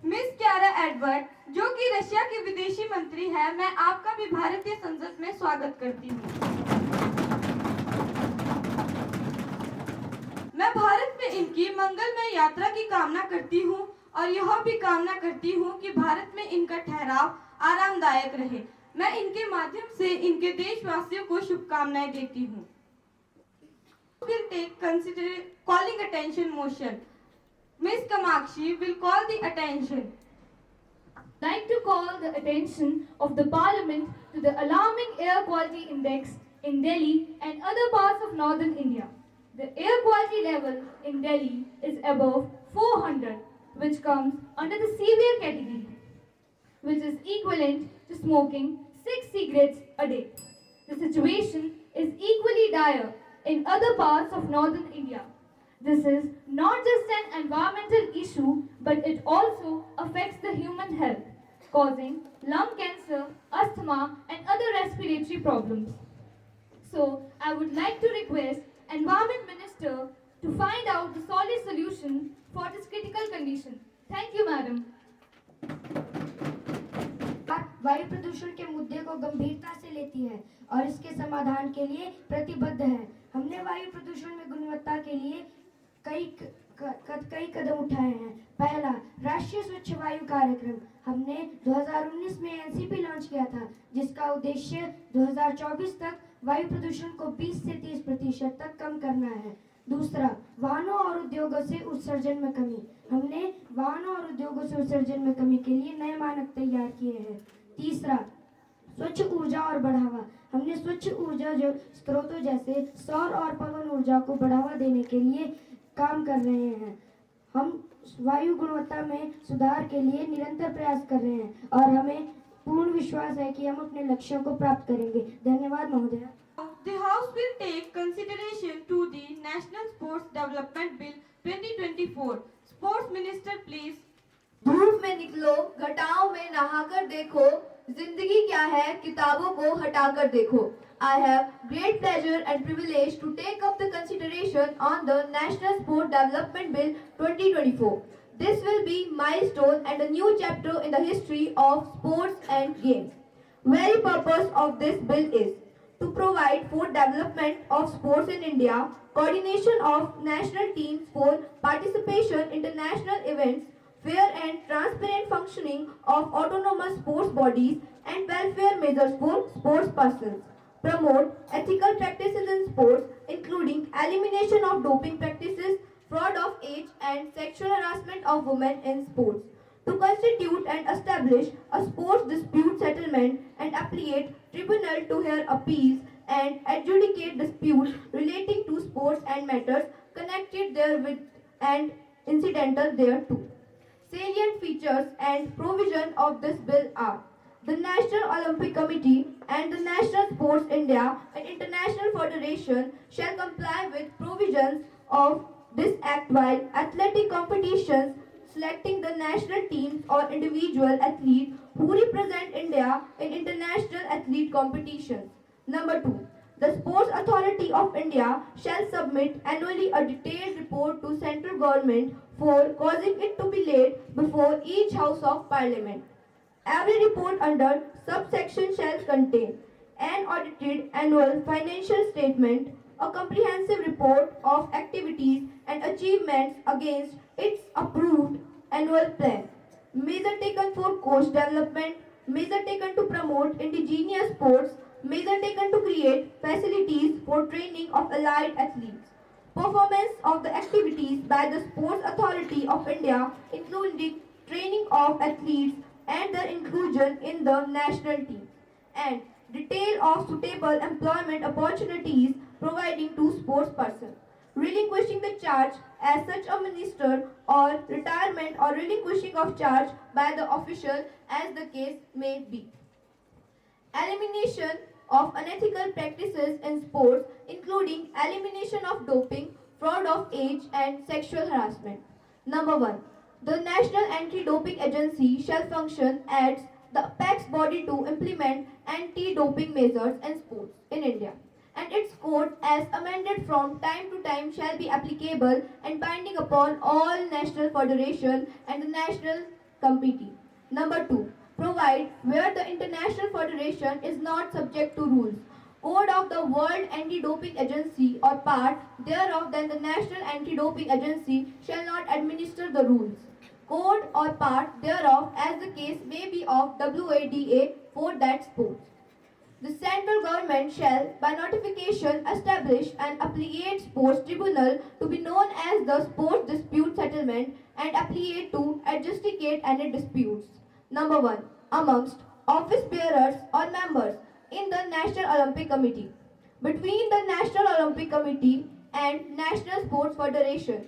Speaker 11: मिस क्यारा एडवर्ड, जो कि रशिया के विदेशी मंत्री है, मैं आपका भी भारतीय संसद में स्वागत करती हूँ। मैं भारत में इनकी मंगलमय यात्रा की कामना करती हूँ
Speaker 15: और यह भी कामना करती हूँ कि भारत में इनका ठहराव आरामदायक रहे। मैं इनके माध्यम से इनके देशवासियों को शुभकामनाएं देती हूँ। Will take calling attention motion. Miss Kamakshi will call the attention.
Speaker 13: Like to call the attention of the Parliament to the alarming air quality index in Delhi and other parts of northern India. The air quality level in Delhi is above 400, which comes under the severe category, which is equivalent to smoking 6 cigarettes a day. The situation is equally dire in other parts of northern India. This is not just an environmental issue, but it also affects the human health, causing lung cancer, asthma, and other respiratory problems. So, I would like to request Environment Minister to find out the solid solution for this critical condition. Thank you, Madam.
Speaker 16: वायु प्रदूषण के मुद्दे को गंभीरता से लेती है और इसके समाधान के लिए प्रतिबद्ध है। हमने वायु प्रदूषण में गुणवत्ता के लिए कई कदम उठाए हैं। पहला, राष्ट्रीय स्वच्छ वायु कार्यक्रम। हमने 2019 में एनसीपी लॉन्च किया था, जिसका उद्देश्य 2024 तक वायु प्रदूषण को 20 से 30% तक कम करना है। दूसरा, वाहनों और उद्योगों से उत्सर्जन में कमी। हमने वाहनों और उद्योगों से उत्सर्जन में कमी के लिए नए मानक तैयार किए हैं। तीसरा, स्वच्छ ऊर्जा और बढ़ावा। हमने स्वच्छ ऊर्जा जो स्रोतों जैसे सौर और पवन ऊर्जा को बढ़ावा देने के लिए काम कर रहे हैं। हम वायु गुणवत्ता में सुधार के लिए निरंतर प्रयास कर रहे हैं और हमें पूर्ण विश्वास है कि हम अपने लक्ष्यों को प्राप्त करेंगे। धन्यवाद महोदय।
Speaker 15: The House will take consideration to the National Sports Development Bill 2024. Sports Minister, please.
Speaker 8: धूप में निकलो, घटाओं में नहाकर देखो, जिंदगी क्या है किताबों को हटाकर देखो। I have great pleasure and privilege to take up the consideration on the National Sport Development Bill 2024. This will be milestone and a new chapter in the history of sports and games. Very purpose of this bill is to provide for development of sports in India, coordination of national teams for participation in international events, fair and transparent functioning of autonomous sports bodies and welfare measures for sports persons, promote ethical practices in sports including elimination of doping practices, fraud of age and sexual harassment of women in sports, to constitute and establish a sports dispute settlement and appellate tribunal to hear appeals and adjudicate disputes relating to sports and matters connected therewith and incidental thereto. Salient features and provision of this bill are: the National Olympic Committee and the National Sports India and International Federation shall comply with provisions of this act while athletic competitions selecting the national teams or individual athletes who represent India in international athlete competitions. Number 2. The Sports Authority of India shall submit annually a detailed report to central government for causing it to be laid before each House of Parliament. Every report under subsection shall contain an audited annual financial statement, a comprehensive report of activities and achievements against its approved annual plan, measure taken for coach development, measure taken to promote indigenous sports, measure taken to create facilities for training of allied athletes, performance of the activities by the Sports Authority of India, including training of athletes and their inclusion in the national team, and detail of suitable employment opportunities providing to sports persons, relinquishing the charge as such a minister or retirement or relinquishing of charge by the official as the case may be. Elimination of unethical practices in sports including elimination of doping, fraud of age and sexual harassment. Number 1. The National Anti-Doping Agency shall function as the apex body to implement anti-doping measures in sports in India, and its code as amended from time to time shall be applicable and binding upon all national federation and the national committee. Number 2. Provide where the international federation is not subject to rules, code of the World Anti-Doping Agency or part thereof, then the National Anti-Doping Agency shall not administer the rules. sport or part thereof as the case may be of WADA for that sport. The central government shall, by notification, establish an appellate sports tribunal to be known as the Sports Dispute Settlement and appellate to adjudicate any disputes. Number 1. Amongst office bearers or members in the National Olympic Committee, between the National Olympic Committee and National Sports Federation,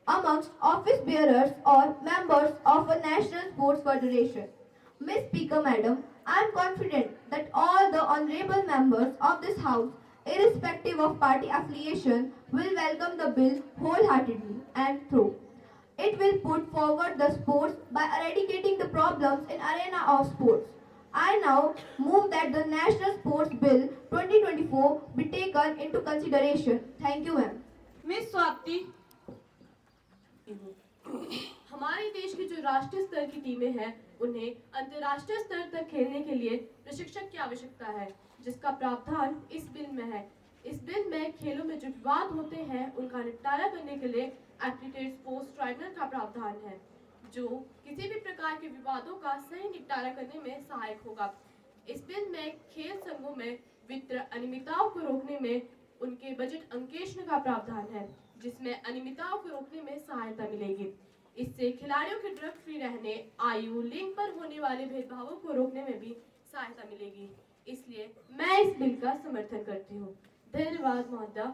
Speaker 8: amongst office bearers or members of a National Sports Federation. Ms. Speaker Madam, I am confident that all the honorable members of this House, irrespective of party affiliation, will welcome the bill wholeheartedly and through. It will put forward the sports by eradicating the problems in arena of sports. I now move that the National Sports Bill 2024 be taken into consideration. Thank you, ma'am.
Speaker 15: Miss Swati, हमारे देश की जो राष्ट्रीय स्तर की टीमें हैं उन्हें अंतर्राष्ट्रीय स्तर तक खेलने के लिए प्रशिक्षक की आवश्यकता है, जिसका प्रावधान इस बिल में है। इस बिल में खेलों में जो विवाद होते हैं उनका निपटारा करने के लिए एप्लीकेट स्पोर्ट्स ट्राइब्यूनल का प्रावधान है, जो किसी भी प्रकार के विवादों का सही निपटारा करने में सहायक होगा। इस बिल में खेल संघों में वित्तीय अनियमितताओं को रोकने में उनके बजट अंकेक्षण का प्रावधान है, जिसमें अनियमितताओं को रोकने में सहायता मिलेगी। इससे खिलाड़ियों के ड्रग फ्री रहने, आयु, लिंग पर होने वाले भेदभावों को रोकने में भी सहायता मिलेगी। इसलिए मैं इस बिल का समर्थन करती हूँ। धन्यवाद महोदया।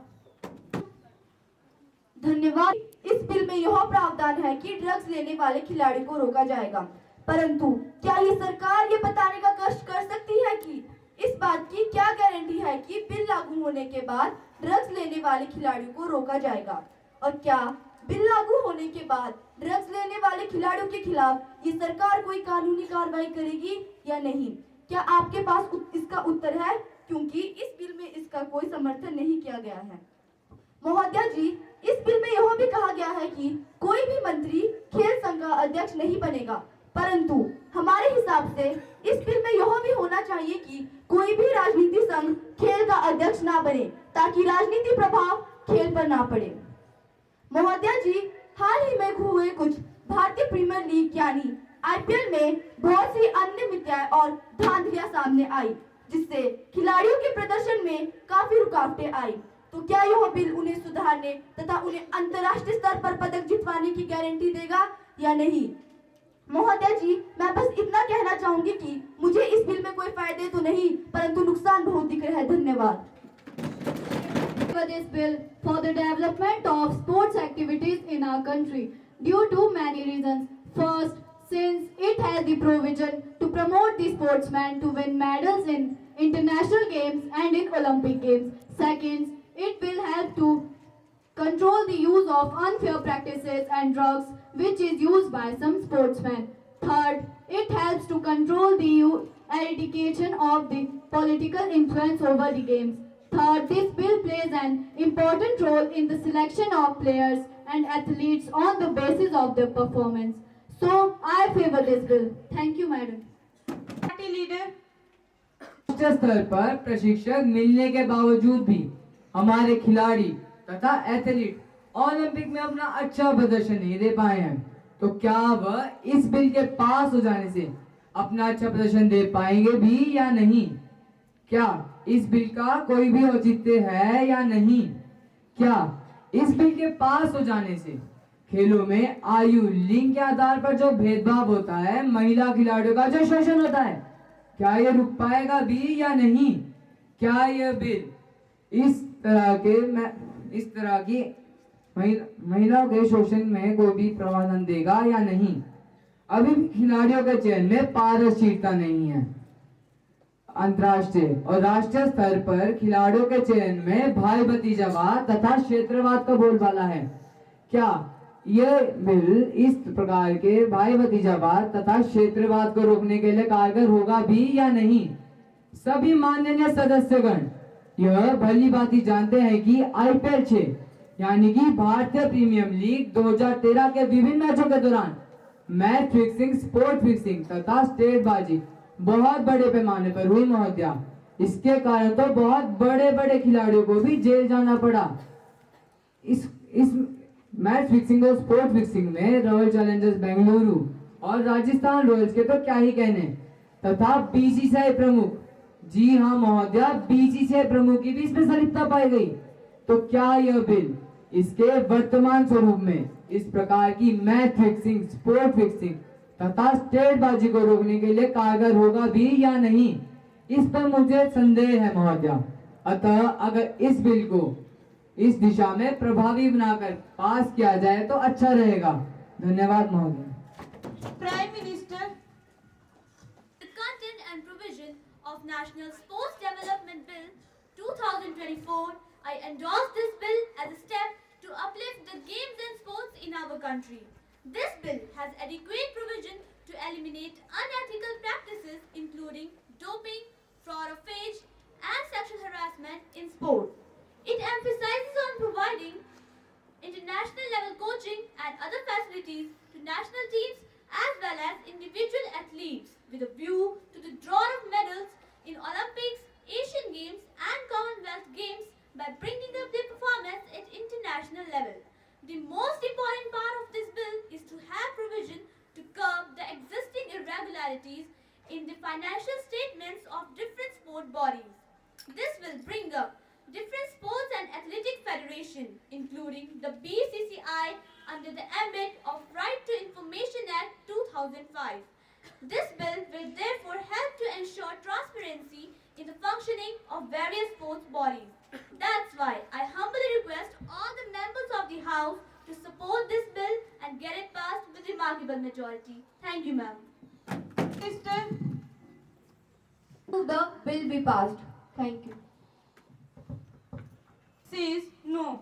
Speaker 8: धन्यवाद। इस बिल में यह प्रावधान है कि ड्रग्स लेने वाले खिलाड़ी को रोका जाएगा, परंतु क्या ये सरकार ये बताने का कष्ट कर सकती है कि इस बात की क्या गारंटी है कि बिल लागू होने के बाद ड्रग्स लेने वाले खिलाड़ियों को रोका जाएगा, और क्या बिल लागू होने के बाद ड्रग्स लेने वाले खिलाड़ियों के खिलाफ ये सरकार कोई कानूनी कार्रवाई करेगी या नहीं? क्या आपके पास इसका उत्तर है? क्योंकि इस बिल में इसका कोई समर्थन नहीं किया गया है। महोदया जी, इस बिल में यह भी कहा गया है कि कोई भी मंत्री खेल संघ का अध्यक्ष नहीं बनेगा, परंतु हमारे हिसाब से इस बिल में यह भी होना चाहिए कि कोई भी राजनीति संघ खेल का अध्यक्ष ना बने, ताकि राजनीति प्रभाव खेल पर ना पड़े। महोदया जी, हाल ही में हुए कुछ भारतीय प्रीमियर लीग यानी IPL में बहुत सी अनियमितताएं और धांधलियां सामने आई, जिससे खिलाड़ियों के प्रदर्शन में काफी रुकावटें आई। तो क्या यह बिल उन्हें सुधारने तथा उन्हें अंतर्राष्ट्रीय स्तर पर पदक जितवाने की गारंटी देगा या नहीं? महोदया जी, मैं बस इतना कहना चाहूंगी कि मुझे इस बिल में कोई फायदे तो नहीं, परंतु नुकसान बहुत दिख रहा है। धन्यवाद।
Speaker 17: This bill for the development of sports activities in our country due to many reasons. First, since it has the provision to promote the sportsmen to win medals in international games and in Olympic games. Second, it will help to control the use of unfair practices and drugs which is used by some sportsmen. Third, it helps to control the eradication of the political influence over the games. Third, this bill plays an important role in the selection of players and athletes on the basis of their performance. So, I favor this bill. Thank you, madam.
Speaker 15: Party leader.
Speaker 18: राष्ट्रीय स्तर पर प्रशिक्षण मिलने के बावजूद भी हमारे खिलाड़ी तथा एथलीट ओलंपिक में अपना अच्छा प्रदर्शन नहीं दे पाए हैं, तो क्या वह इस बिल के पास हो जाने से अपना अच्छा प्रदर्शन दे पाएंगे भी या नहीं? क्या इस बिल का कोई भी औचित्य है या नहीं? क्या इस बिल के पास हो जाने से खेलों में आयु, लिंग के आधार पर जो भेदभाव होता है, महिला खिलाड़ियों का जो शोषण होता है, क्या ये रुक पाएगा भी या नहीं? क्या यह बिल इस तरह की महिलाओं के शोषण में कोई भी प्रावधान देगा या नहीं? अभी भी खिलाड़ियों के चयन में पारदर्शिता नहीं है। अंतर्राष्ट्रीय और राष्ट्रीय स्तर पर खिलाड़ियों के चयन में भाई भतीजावाद तथा क्षेत्रवाद का बोलबाला है। क्या यह बिल इस प्रकार के भाई भतीजावाद तथा क्षेत्रवाद को रोकने के लिए कारगर होगा भी या नहीं? सभी माननीय सदस्यगण यह भली भांति जानते हैं कि IPL 6 यानी कि भारतीय प्रीमियर लीग 2013 के विभिन्न मैचों के दौरान मैच फिक्सिंग, स्पोर्ट फिक्सिंग तथा स्टेट बाजी बहुत बड़े पैमाने पर हुई महोदया। इसके कारण तो बहुत बड़े बड़े खिलाड़ियों को भी जेल जाना पड़ा। इस मैच फिक्सिंग और स्पोर्ट फिक्सिंग में रॉयल चैलेंजर्स बेंगलुरु और राजस्थान रॉयल्स के तो क्या ही कहने, तथा बीसीसीआई प्रमुख, जी हाँ महोदया, बीसीसीआई प्रमुख की भी इसमें संलिप्तता पाई गई। तो क्या यह बिल इसके वर्तमान स्वरूप में इस प्रकार की मैच फिक्सिंग, स्पोर्ट फिक्सिंग तथा स्टेटबाजी को रोकने के लिए कारगर होगा भी या नहीं, इस पर मुझे संदेह है महोदया। अतः अगर इस बिल को इस दिशा में प्रभावी बनाकर पास किया जाए तो अच्छा रहेगा। धन्यवाद महोदय।
Speaker 10: Prime Minister, the content and provision of National Sports Development Bill 2024, I endorse this bill as a step to uplift the games and sports in our country. This bill has adequate provision to eliminate unethical practices including doping, fraud of age, and sexual harassment in sport. It emphasizes on providing international level coaching and other facilities to national teams as well as individual athletes with a view to the draw of medals in Olympics, Asian Games and Commonwealth Games by bringing up their performance at international level. The most important part of this bill is to have provision to curb the existing irregularities in the financial statements of different sport bodies. This will bring up different sports and athletic federation, including the BCCI under the ambit of Right to Information Act 2005. This bill will therefore help to ensure transparency in the functioning of various sports bodies. That's why I humbly request all the members of the House to support this bill and get it passed with remarkable majority. Thank you, ma'am.
Speaker 15: Minister,
Speaker 9: The bill be passed. Thank you.
Speaker 15: says no.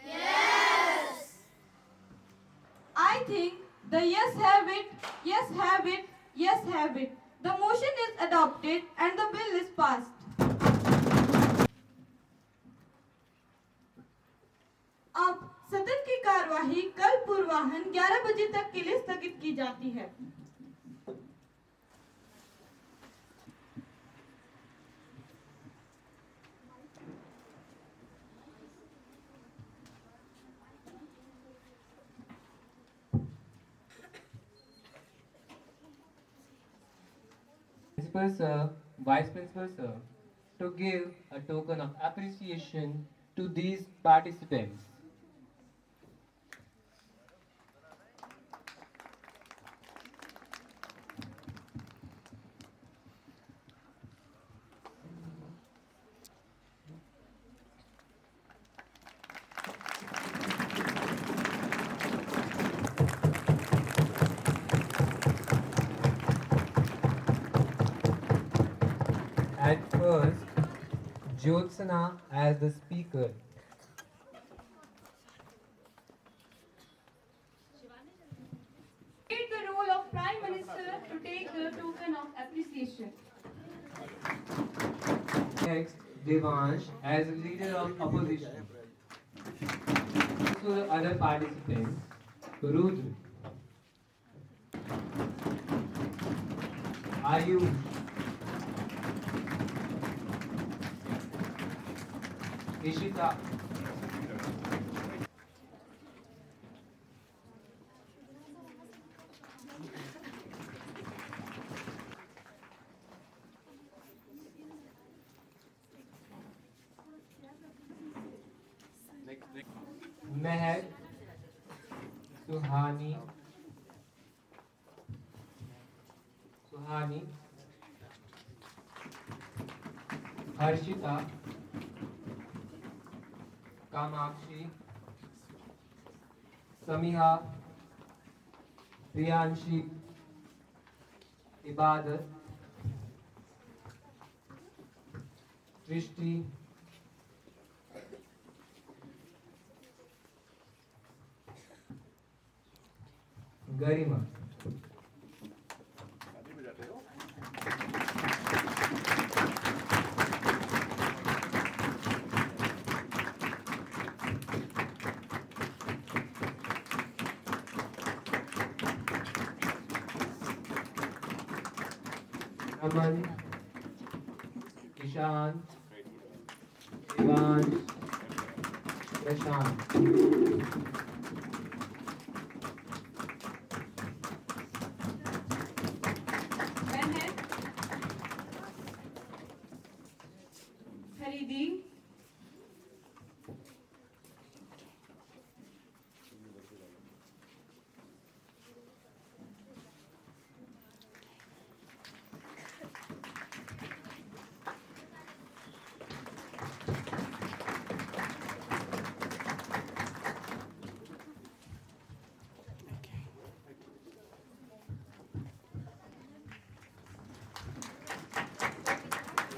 Speaker 7: Yes.
Speaker 15: I think the yes have it, yes have it, yes have it. The motion is adopted and the bill is passed. अब सदन की कार्यवाही कल पूर्वाह्न 11 बजे तक के लिए स्थगित की जाती है।
Speaker 2: Principal Sir, Vice Principal Sir, to give a token of appreciation to these participants. At first, Jyotsna as the speaker.
Speaker 15: Take the role of Prime Minister to take the token of appreciation.
Speaker 2: Next, Devansh as a leader of opposition. To the other participants, Rudra, Ayush, Ishita, Mehak, Suhani, Harshita, Kamakshi, Samiha, Priyanshi, Ibadat, Trishti, Garima. Aman, Ishant, Ivan,
Speaker 18: प्रशांत।
Speaker 6: खरीदी,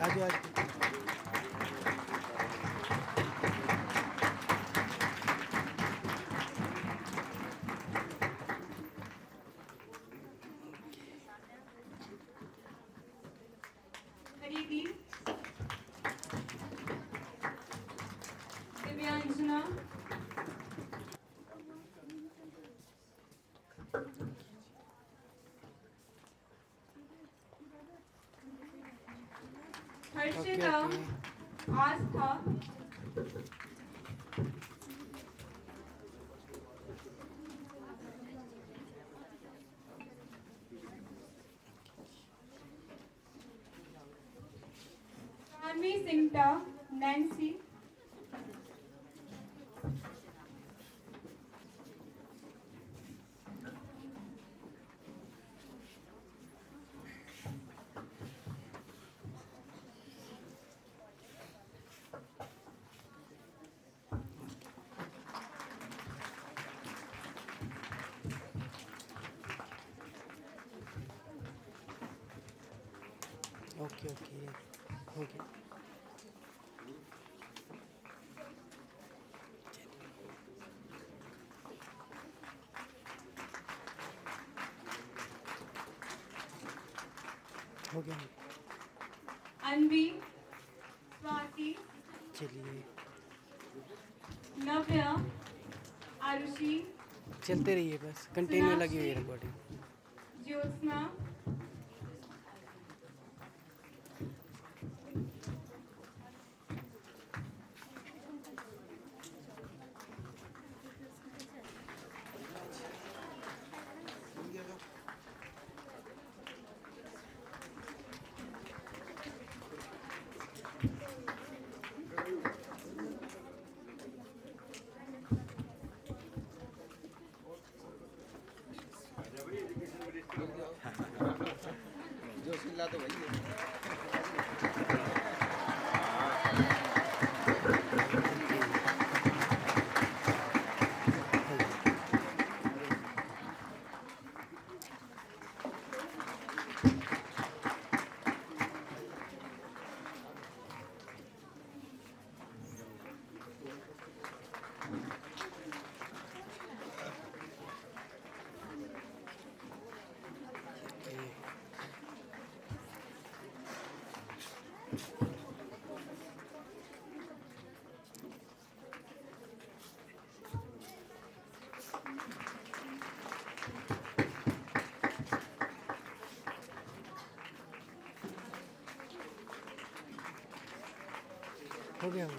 Speaker 1: आज आज
Speaker 6: खरीदी, Divyanjana, Harshita, Aastha, Shanvi Singta, Nancy,
Speaker 1: okay okay okay हो गया।
Speaker 6: अनवी, स्वाति,
Speaker 1: चलिए
Speaker 6: नव्या, आरुषि,
Speaker 1: चलते रहिए, बस कंटिन्यू लगी हुई है रिकॉर्डिंग।
Speaker 6: ज्योत्सना,
Speaker 1: जो सिला तो वही है। हो गया वो।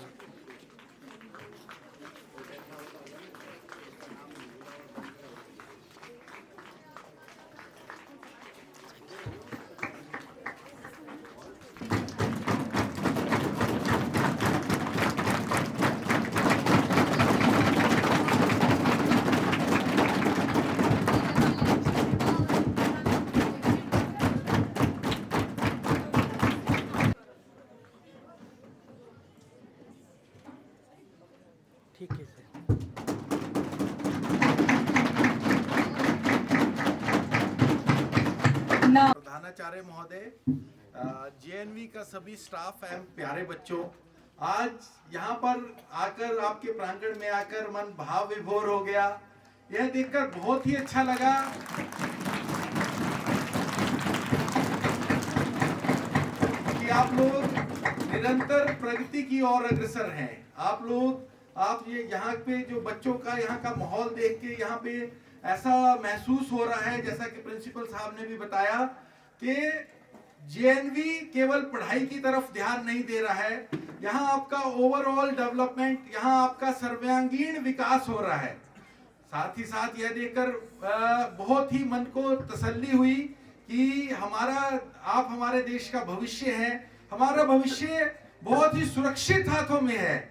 Speaker 1: ठीक है सर।
Speaker 19: प्रधानाचार्य महोदय, जेएनवी का सभी स्टाफ एवं प्यारे बच्चों, आज यहाँ पर आकर आपके प्रांगण में आकर मन भाव विभोर हो गया। यह देखकर बहुत ही अच्छा लगा कि आप लोग निरंतर प्रगति की ओर अग्रसर हैं। आप ये यहाँ पे जो बच्चों का यहाँ का माहौल देख के यहाँ पे ऐसा महसूस हो रहा है, जैसा कि प्रिंसिपल साहब ने भी बताया, कि जेएनवी केवल पढ़ाई की तरफ ध्यान नहीं दे रहा है, यहाँ आपका ओवरऑल डेवलपमेंट, यहाँ आपका सर्वांगीण विकास हो रहा है। साथ ही साथ यह देखकर बहुत ही मन को तसल्ली हुई कि आप हमारे देश का भविष्य हैं। हमारा भविष्य बहुत ही सुरक्षित हाथों में है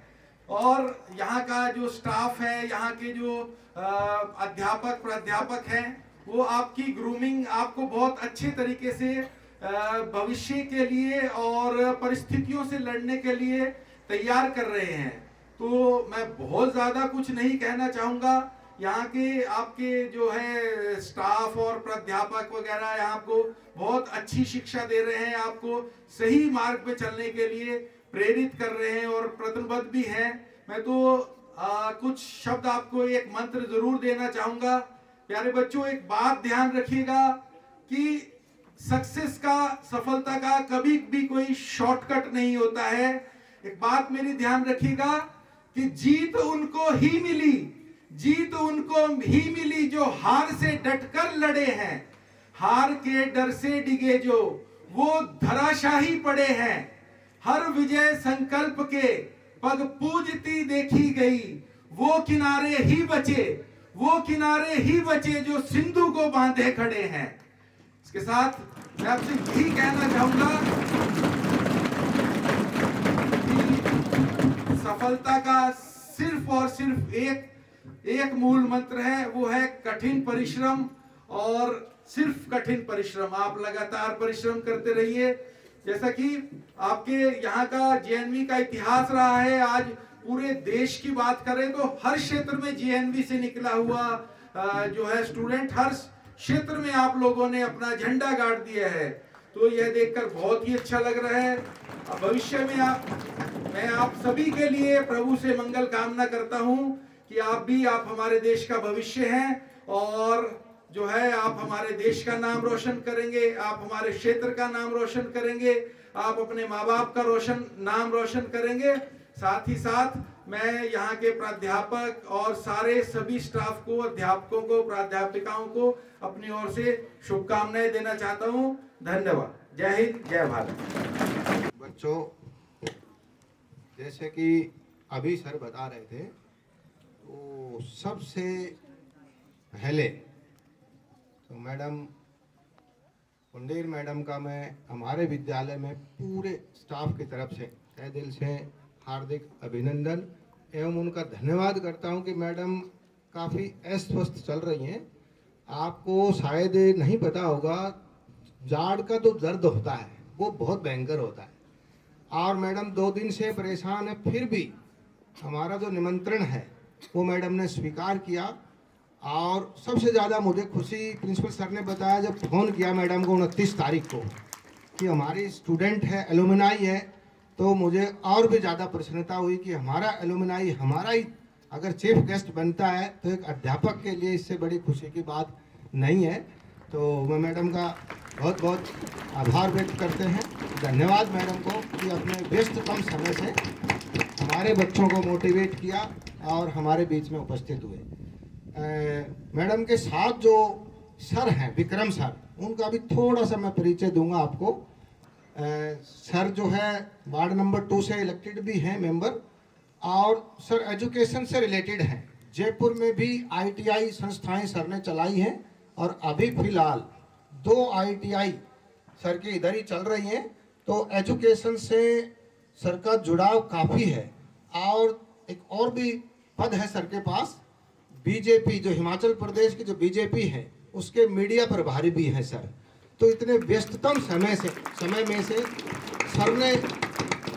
Speaker 19: और यहाँ का जो स्टाफ है, यहाँ के जो अध्यापक प्राध्यापक हैं, वो आपकी ग्रूमिंग आपको बहुत अच्छे तरीके से भविष्य के लिए और परिस्थितियों से लड़ने के लिए तैयार कर रहे हैं। तो मैं बहुत ज्यादा कुछ नहीं कहना चाहूंगा। यहाँ के आपके जो है स्टाफ और प्राध्यापक वगैरह यहाँ आपको बहुत अच्छी शिक्षा दे रहे हैं, आपको सही मार्ग पे चलने के लिए प्रेरित कर रहे हैं और प्रतिबद्ध भी हैं। मैं तो कुछ शब्द आपको एक मंत्र जरूर देना चाहूंगा। प्यारे बच्चों, एक बात ध्यान रखिएगा कि सक्सेस का, सफलता का कभी भी कोई शॉर्टकट नहीं होता है। एक बात मेरी ध्यान रखिएगा कि जीत उनको ही मिली जो हार से डटकर लड़े हैं। हार के डर से डिगे जो वो धराशाही पड़े हैं। हर विजय संकल्प के पग पूजती देखी गई। वो किनारे ही बचे जो सिंधु को बांधे खड़े हैं। इसके साथ मैं आपसे यही कहना चाहूंगा कि सफलता का सिर्फ और सिर्फ एक मूल मंत्र है, वो है कठिन परिश्रम और सिर्फ कठिन परिश्रम। आप लगातार परिश्रम करते रहिए। जैसा कि आपके यहाँ का जेएनवी का इतिहास रहा है, आज पूरे देश की बात करें तो हर क्षेत्र में जेएनवी से निकला हुआ जो है स्टूडेंट, हर क्षेत्र में आप लोगों ने अपना झंडा गाड़ दिया है। तो यह देखकर बहुत ही अच्छा लग रहा है। भविष्य में मैं आप सभी के लिए प्रभु से मंगल कामना करता हूं कि आप हमारे देश का भविष्य हैं और जो है आप हमारे देश का नाम रोशन करेंगे, आप हमारे क्षेत्र का नाम रोशन करेंगे, आप अपने माँ बाप का नाम रोशन करेंगे। साथ ही साथ मैं यहाँ के प्राध्यापक और सारे सभी स्टाफ को, अध्यापकों को, प्राध्यापिकाओं को अपनी ओर से शुभकामनाएं देना चाहता हूँ। धन्यवाद। जय हिंद, जय भारत।
Speaker 20: बच्चों, जैसे कि अभी सर बता रहे थे, तो सबसे पहले तो मैडम पुंडेर मैडम का मैं हमारे विद्यालय में पूरे स्टाफ की तरफ से तहे दिल से हार्दिक अभिनंदन एवं उनका धन्यवाद करता हूं कि मैडम काफ़ी अस्वस्थ चल रही हैं। आपको शायद नहीं पता होगा, जाड़ का जो दर्द होता है वो बहुत भयंकर होता है और मैडम 2 दिन से परेशान है। फिर भी हमारा जो निमंत्रण है वो मैडम ने स्वीकार किया और सबसे ज़्यादा मुझे खुशी प्रिंसिपल सर ने बताया जब फ़ोन किया मैडम को 29 तारीख को कि हमारी स्टूडेंट है, एलुमनाई है, तो मुझे और भी ज़्यादा प्रसन्नता हुई कि हमारा एलुमनाई हमारा ही अगर चीफ गेस्ट बनता है तो एक अध्यापक के लिए इससे बड़ी खुशी की बात नहीं है। तो मैं मैडम का बहुत बहुत आभार व्यक्त करते हैं। धन्यवाद मैडम को कि अपने व्यस्ततम समय से हमारे बच्चों को मोटिवेट किया और हमारे बीच में उपस्थित हुए। मैडम के साथ जो सर हैं, विक्रम सर, उनका भी थोड़ा सा मैं परिचय दूंगा आपको। सर जो है वार्ड नंबर 2 से इलेक्टेड भी हैं मेंबर और सर एजुकेशन से रिलेटेड हैं। जयपुर में भी ITI संस्थाएं सर ने चलाई हैं और अभी फिलहाल 2 ITI सर की इधर ही चल रही हैं। तो एजुकेशन से सर का जुड़ाव काफ़ी है और एक और भी पद है सर के पास, बीजेपी जो हिमाचल प्रदेश की जो बीजेपी है उसके मीडिया प्रभारी भी हैं सर। तो इतने व्यस्ततम समय में से सर ने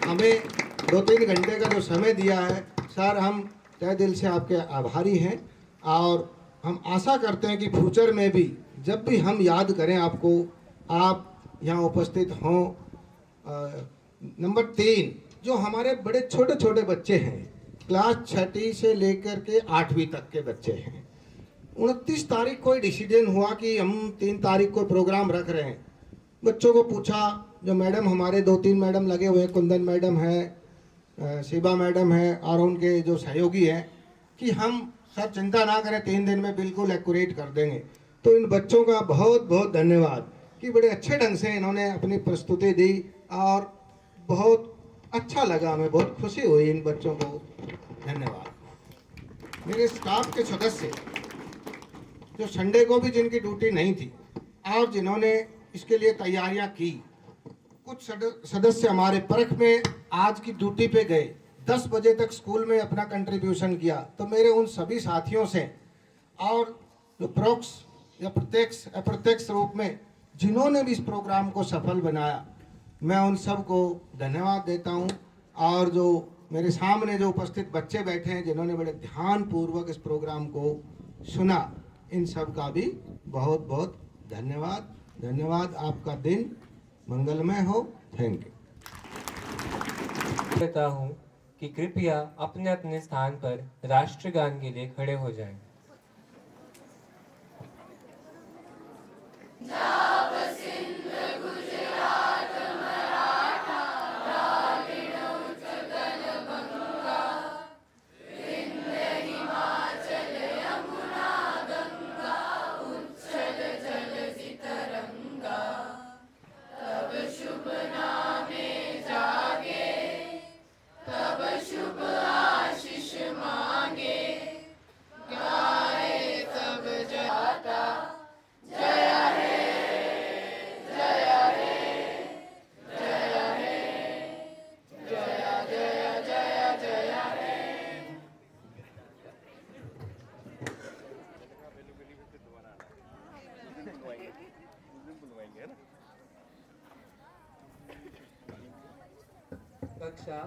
Speaker 20: हमें 2-3 घंटे का जो समय दिया है, सर हम तहे दिल से आपके आभारी हैं और हम आशा करते हैं कि फ्यूचर में भी जब भी हम याद करें आपको, आप यहाँ उपस्थित हों। नंबर 3, जो हमारे बड़े छोटे छोटे बच्चे हैं, क्लास 6ठी से लेकर के 8वीं तक के बच्चे हैं, 29 तारीख को डिसीजन हुआ कि हम 3 तारीख को प्रोग्राम रख रहे हैं। बच्चों को पूछा, जो मैडम हमारे 2-3 मैडम लगे हुए हैं, कुंदन मैडम है, शिबा मैडम है और उनके जो सहयोगी हैं, कि हम सर चिंता ना करें, 3 दिन में बिल्कुल एक्यूरेट कर देंगे। तो इन बच्चों का बहुत बहुत धन्यवाद कि बड़े अच्छे ढंग से इन्होंने अपनी प्रस्तुति दी और बहुत अच्छा लगा, हमें बहुत खुशी हुई इन बच्चों को। धन्यवाद। मेरे स्टाफ के सदस्य जो संडे को भी जिनकी ड्यूटी नहीं थी और जिन्होंने इसके लिए तैयारियां की, कुछ सदस्य हमारे परख में आज की ड्यूटी पे गए, 10 बजे तक स्कूल में अपना कंट्रीब्यूशन किया। तो मेरे उन सभी साथियों से और जो प्रोक्स या प्रत्यक्ष अप्रत्यक्ष रूप में जिन्होंने भी इस प्रोग्राम को सफल बनाया, मैं उन सबको धन्यवाद देता हूं। और जो मेरे सामने जो उपस्थित बच्चे बैठे हैं जिन्होंने बड़े ध्यानपूर्वक इस प्रोग्राम को सुना, इन सब का भी बहुत बहुत धन्यवाद। धन्यवाद। आपका दिन मंगलमय हो। Thank you.
Speaker 2: कहता हूँ कि कृपया अपने अपने स्थान पर राष्ट्रगान के लिए खड़े हो जाएं। कक्षा